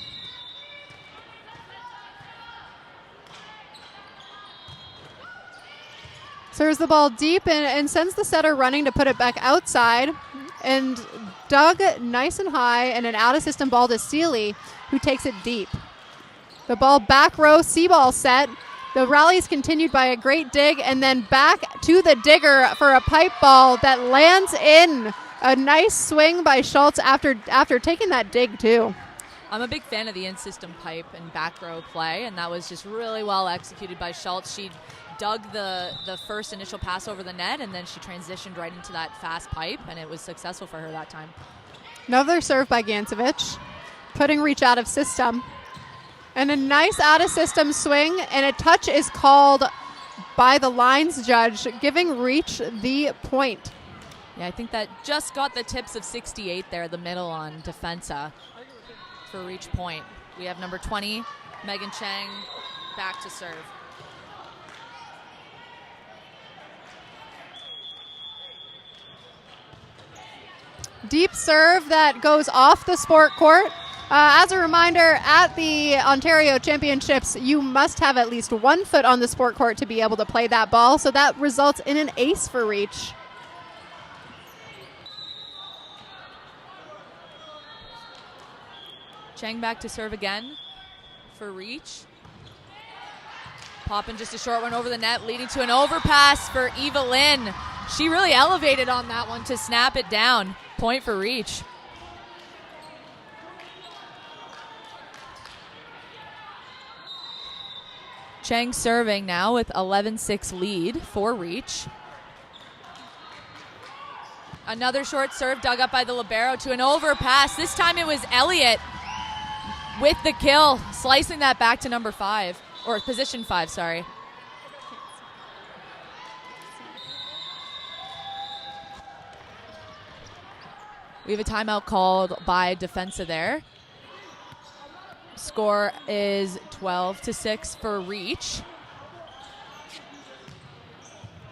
Serves the ball deep and sends the setter running to put it back outside. And dug nice and high, and an out-of-system ball to Seeley, who takes it deep. The ball back row, C-ball set. The rally is continued by a great dig, and then back to the digger for a pipe ball that lands in. A nice swing by Schultz after taking that dig, too. I'm a big fan of the in-system pipe and back row play, and that was just really well executed by Schultz. She dug the first initial pass over the net, and then she transitioned right into that fast pipe, and it was successful for her that time. Another serve by Gancevich, putting reach out of system. And a nice out-of-system swing, and a touch is called by the lines judge, giving reach the point. Yeah, I think that just got the tips of 68 there, the middle on Defensa for reach point. We have number 20, Megan Chang, back to serve. Deep serve that goes off the sport court. As a reminder, at the Ontario Championships, you must have at least 1 foot on the sport court to be able to play that ball, so that results in an ace for reach. Chang back to serve again for reach. Popping just a short one over the net, leading to an overpass for Eva Lynn. She really elevated on that one to snap it down. Point for reach. Chang serving now with 11-6 lead for Reach. Another short serve dug up by the libero to an overpass. This time it was Elliott with the kill, slicing that back to number 5, or position 5, sorry. We have a timeout called by Defensa there. Score is 12-6 for Reach.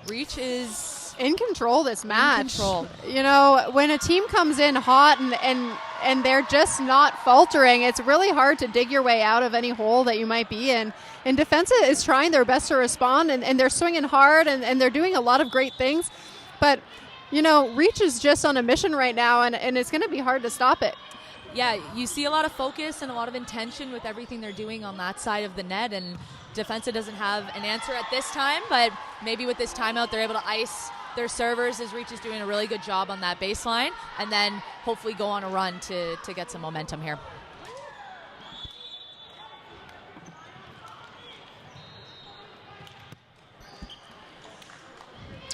Reach is in control this match. In control. You know, when a team comes in hot and they're just not faltering, it's really hard to dig your way out of any hole that you might be in. And Defensa is trying their best to respond, and they're swinging hard, and they're doing a lot of great things. But, you know, Reach is just on a mission right now, and it's going to be hard to stop it. Yeah, you see a lot of focus and a lot of intention with everything they're doing on that side of the net, and Defensa doesn't have an answer at this time, but maybe with this timeout they're able to ice their servers as Reach is doing a really good job on that baseline, and then hopefully go on a run to get some momentum here.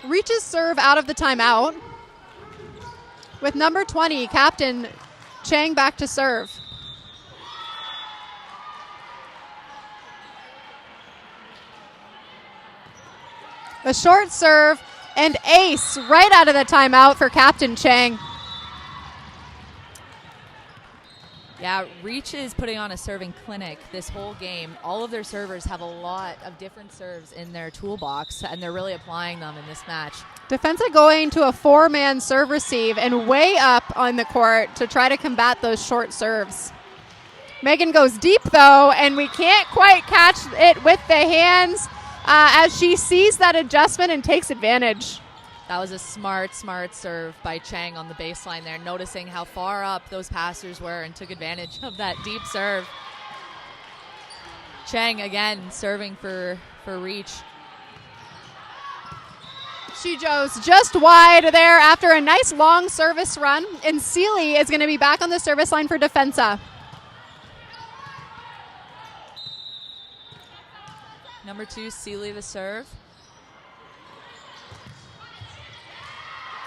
Reach's serve out of the timeout with number 20, Captain Chang, back to serve. A short serve and ace right out of the timeout for Captain Chang. Yeah, Reach is putting on a serving clinic this whole game. All of their servers have a lot of different serves in their toolbox, and they're really applying them in this match. Defensa going to a 4-man serve receive and way up on the court to try to combat those short serves. Megan goes deep, though, and we can't quite catch it with the hands as she sees that adjustment and takes advantage. That was a smart serve by Chang on the baseline there, noticing how far up those passers were and took advantage of that deep serve. Chang again serving for Reach. She goes just wide there after a nice long service run, and Seeley is going to be back on the service line for Defensa. Number 2, Seeley the serve.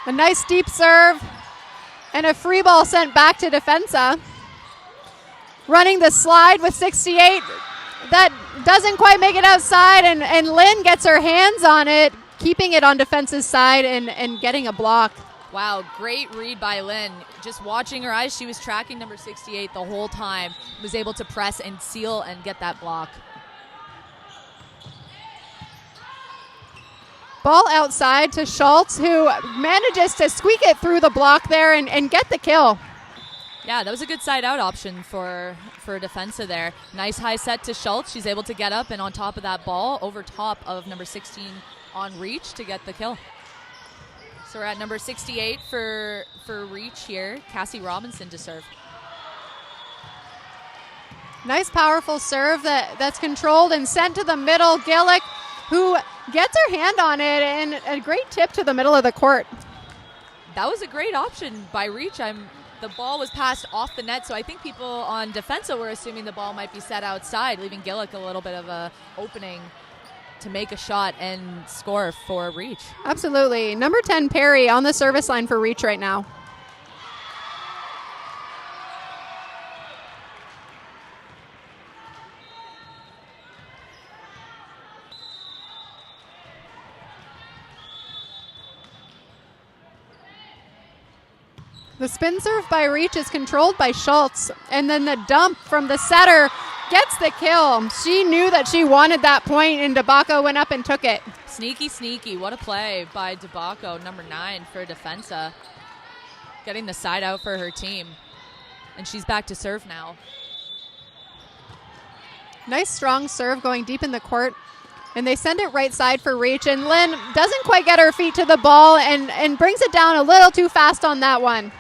A nice deep serve and a free ball sent back to Defensa. Running the slide with 68. That doesn't quite make it outside, and Lynn gets her hands on it, keeping it on Defensa's side and getting a block. Wow, great read by Lynn. Just watching her eyes, she was tracking number 68 the whole time, was able to press and seal and get that block. Ball outside to Schultz, who manages to squeak it through the block there and get the kill. Yeah, that was a good side-out option for Defensa there. Nice high set to Schultz. She's able to get up and on top of that ball, over top of number 16 on Reach to get the kill. So we're at number 68 for Reach here. Cassie Robinson to serve. Nice powerful serve that's controlled and sent to the middle. Gillick, who gets her hand on it, and a great tip to the middle of the court. That was a great option by Reach. The ball was passed off the net, so I think people on Defensa were assuming the ball might be set outside, leaving Gillick a little bit of a opening to make a shot and score for Reach. Absolutely. Number 10, Perry, on the service line for Reach right now. The spin serve by Reach is controlled by Schultz, and then the dump from the setter gets the kill. She knew that she wanted that point, and DeBacco went up and took it. Sneaky. What a play by DeBacco, number 9 for Defensa. Getting the side out for her team. And she's back to serve now. Nice strong serve going deep in the court. And they send it right side for Reach, and Lynn doesn't quite get her feet to the ball and brings it down a little too fast on that one.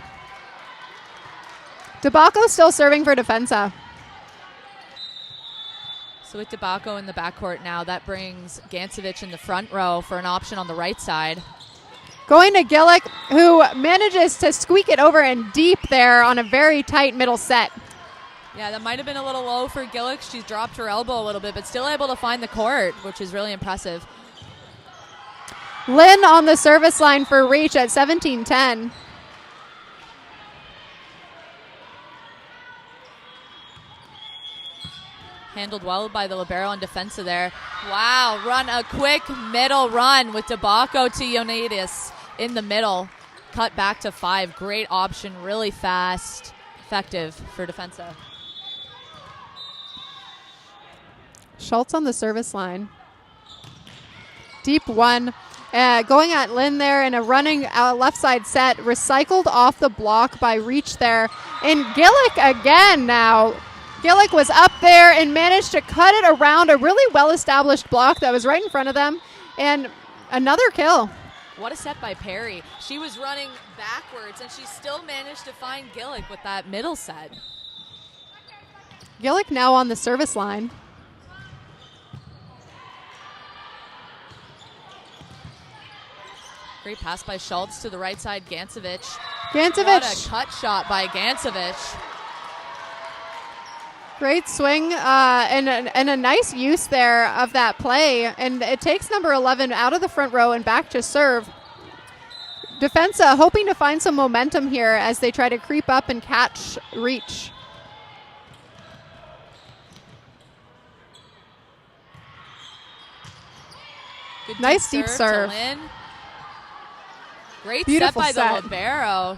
DeBacco still serving for Defensa. So with DeBacco in the backcourt now, that brings Gancevich in the front row for an option on the right side. Going to Gillick, who manages to squeak it over and deep there on a very tight middle set. Yeah, that might have been a little low for Gillick. She's dropped her elbow a little bit, but still able to find the court, which is really impressive. Lynn on the service line for Reach at 17-10. Handled well by the libero and defensa there. Wow, run a quick middle run with Debaco to Ioannidis in the middle. Cut back to 5. Great option, really fast, effective for defensa. Schultz on the service line. Deep one. Going at Lynn there in a running left side set. Recycled off the block by Reach there. And Gillick again now. Gillick was up there and managed to cut it around a really well-established block that was right in front of them. And another kill. What a set by Perry. She was running backwards, and she still managed to find Gillick with that middle set. Gillick now on the service line. Great pass by Schultz to the right side, Gancevich. What a cut shot by Gancevich. Great swing and a nice use there of that play. And it takes number 11 out of the front row and back to serve. Defensa hoping to find some momentum here as they try to creep up and catch Reach. Good nice deep serve. To Lynn. Great Beautiful set by set. the libero.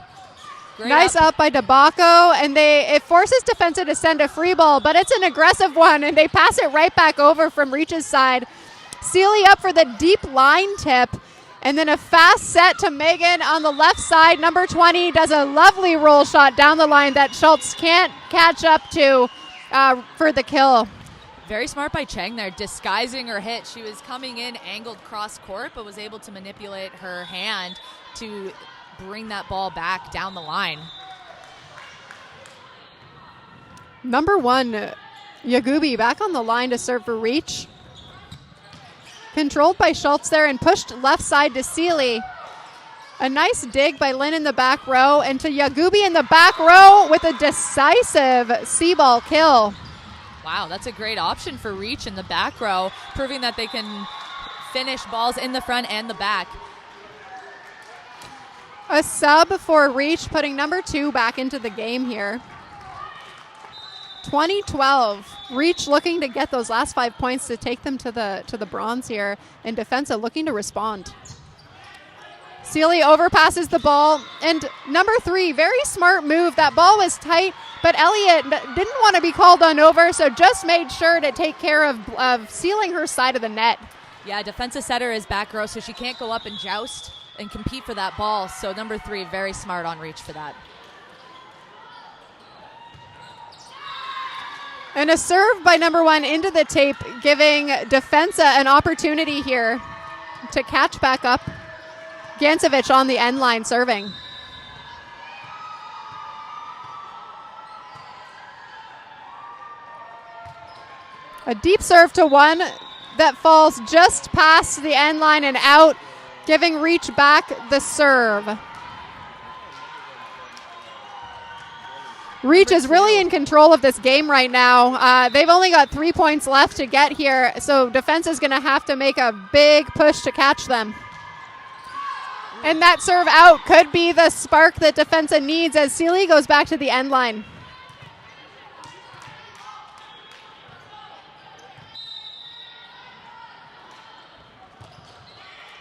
Great nice up by Debaco, and it forces Defensa to send a free ball, but it's an aggressive one, and they pass it right back over from Reach's side. Sealy up for the deep line tip, and then a fast set to Megan on the left side. Number 20 does a lovely roll shot down the line that Schultz can't catch up to for the kill. Very smart by Cheng there, disguising her hit. She was coming in angled cross court, but was able to manipulate her hand to bring that ball back down the line. Number 1, Yagubi back on the line to serve for Reach. Controlled by Schultz there and pushed left side to Sealy. A nice dig by Lynn in the back row and to Yagubi in the back row with a decisive C-ball kill. Wow, that's a great option for Reach in the back row, proving that they can finish balls in the front and the back. A sub for Reach, putting number 2 back into the game here. 2012. Reach looking to get those last 5 points to take them to the bronze here, and Defensa looking to respond. Sealy overpasses the ball, and number 3, very smart move. That ball was tight, but Elliott didn't want to be called on over, so just made sure to take care of sealing her side of the net. Yeah, Defensa setter is back row, so she can't go up and joust and compete for that ball. So number 3, very smart on Reach for that. And a serve by number 1 into the tape, giving Defensa an opportunity here to catch back up. Gancevich on the end line serving. A deep serve to 1 that falls just past the end line and out, giving Reach back the serve. Reach is really in control of this game right now. They've only got 3 points left to get here, so defense is going to have to make a big push to catch them. And that serve out could be the spark that Defensa needs as Sealy goes back to the end line.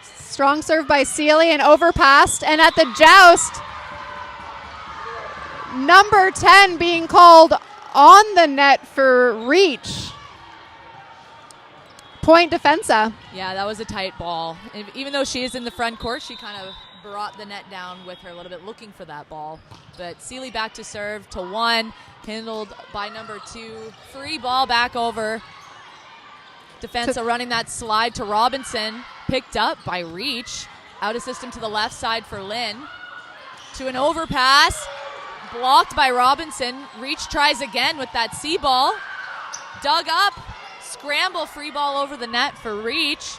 Strong serve by Sealy and overpassed, and at the joust, number 10 being called on the net for Reach. Point Defensa. Yeah, that was a tight ball. Even though she is in the front court, she kind of brought the net down with her a little bit, looking for that ball. But Sealy back to serve to 1, handled by number 2. Free ball back over. Defensa running that slide to Robinson, picked up by Reach. Out of system to the left side for Lynn. To an overpass, blocked by Robinson. Reach tries again with that C ball. Dug up. Scramble, free ball over the net for Reach.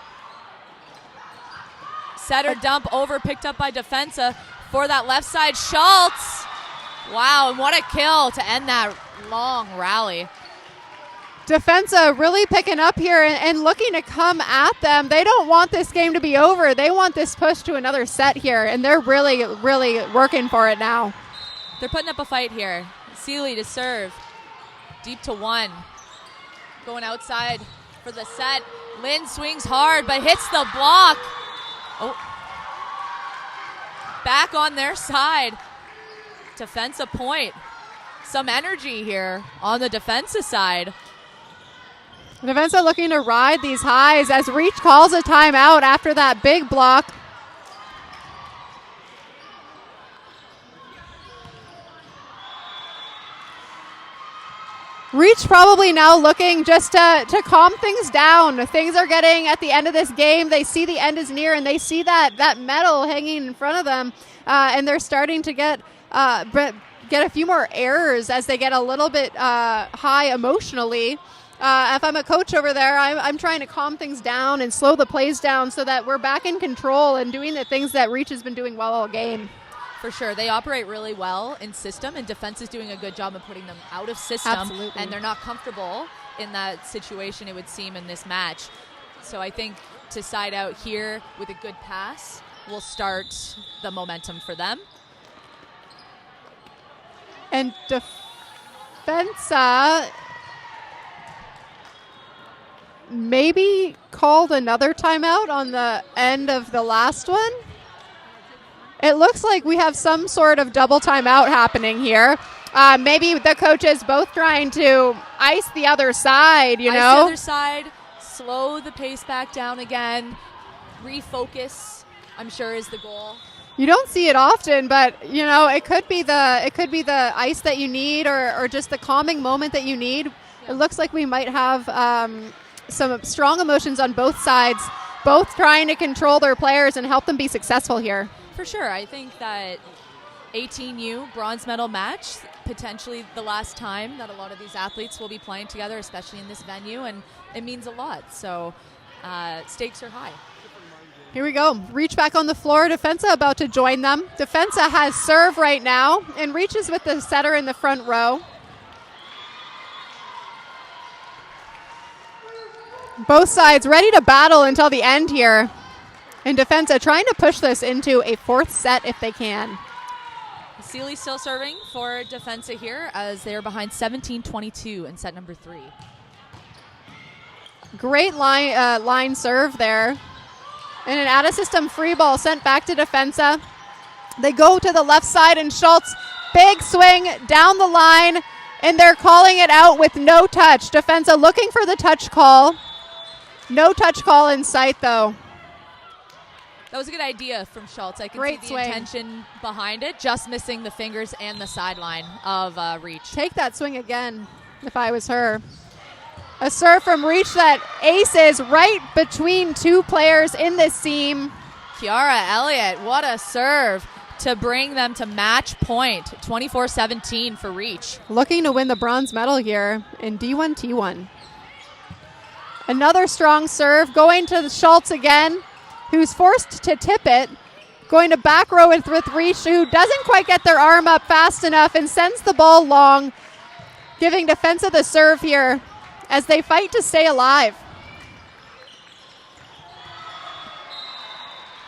Setter dump over, picked up by Defensa for that left side. Schultz. Wow, and what a kill to end that long rally. Defensa really picking up here and looking to come at them. They don't want this game to be over. They want this push to another set here, and they're really, really working for it now. They're putting up a fight here. Seeley to serve. Deep to 1. Going outside for the set. Lynn swings hard but hits the block. Oh. Back on their side. Defensa point. Some energy here on the defensive side. Defensa looking to ride these highs as Reach calls a timeout after that big block. Reach probably now looking just to calm things down. Things are getting at the end of this game. They see the end is near, and they see that medal hanging in front of them, and they're starting to get a few more errors as they get a little bit high emotionally. If I'm a coach over there, I'm trying to calm things down and slow the plays down so that we're back in control and doing the things that Reach has been doing well all game. For sure. They operate really well in system, and defense is doing a good job of putting them out of system. Absolutely. And they're not comfortable in that situation, it would seem, in this match. So I think to side out here with a good pass will start the momentum for them. And Defensa maybe called another timeout on the end of the last one. It looks like we have some sort of double timeout happening here. Maybe the coaches both trying to ice the other side, you know? Ice the other side, slow the pace back down again, refocus, I'm sure is the goal. You don't see it often, but you know, it could be the ice that you need or just the calming moment that you need. It looks like we might have some strong emotions on both sides, both trying to control their players and help them be successful here. For sure. I think that 18U bronze medal match, potentially the last time that a lot of these athletes will be playing together, especially in this venue, and it means a lot. So stakes are high. Here we go. Reach back on the floor. Defensa about to join them. Defensa has serve right now and reaches with the setter in the front row. Both sides ready to battle until the end here. And Defensa trying to push this into a fourth set if they can. Seeley still serving for Defensa here as they're behind 17-22 in set number 3. Great line serve there. And an out-of-system free ball sent back to Defensa. They go to the left side, and Schultz, big swing down the line, and they're calling it out with no touch. Defensa looking for the touch call. No touch call in sight, though. That was a good idea from Schultz. I can Great see the swing. intention behind it, just missing the fingers and the sideline of Reach. Take that swing again if I was her. A serve from Reach that aces right between two players in this seam. Kiara Elliott, what a serve to bring them to match point. 24-17 for Reach. Looking to win the bronze medal here in D1T1. Another strong serve going to Schultz again, who's forced to tip it. Going to back row with Reach, who doesn't quite get their arm up fast enough and sends the ball long, giving Defensa the serve here as they fight to stay alive.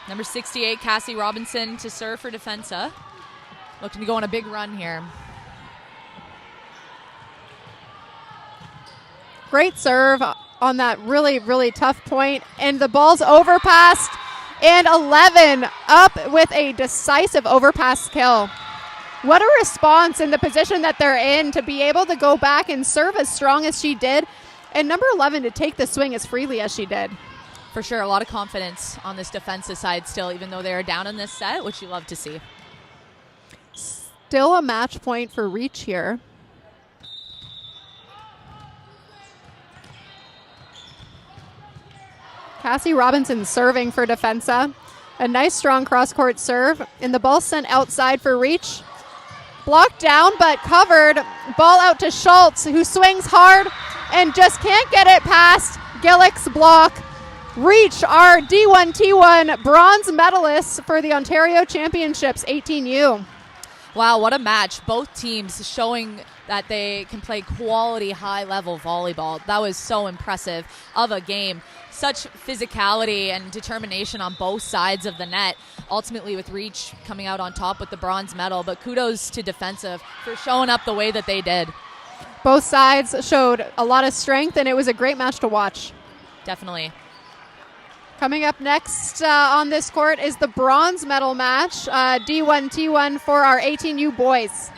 Number 68, Cassie Robinson to serve for Defensa. Looking to go on a big run here. Great serve on that really, really tough point. And the ball's overpassed. And 11 up with a decisive overpass kill. What a response in the position that they're in to be able to go back and serve as strong as she did. And number 11 to take the swing as freely as she did. For sure, a lot of confidence on this defensive side still, even though they are down in this set, which you love to see. Still a match point for Reach here. Cassie Robinson serving for Defensa. A nice strong cross-court serve. And the ball sent outside for Reach. Blocked down but covered. Ball out to Schultz, who swings hard and just can't get it past Gillick's block. Reach our D1T1 bronze medalists for the Ontario Championships 18U. Wow, what a match. Both teams showing that they can play quality, high-level volleyball. That was so impressive of a game. Such physicality and determination on both sides of the net, ultimately with Reach coming out on top with the bronze medal. But kudos to Defensive for showing up the way that they did. Both sides showed a lot of strength, and it was a great match to watch. Definitely. Coming up next on this court is the bronze medal match, D1T1 for our 18U boys.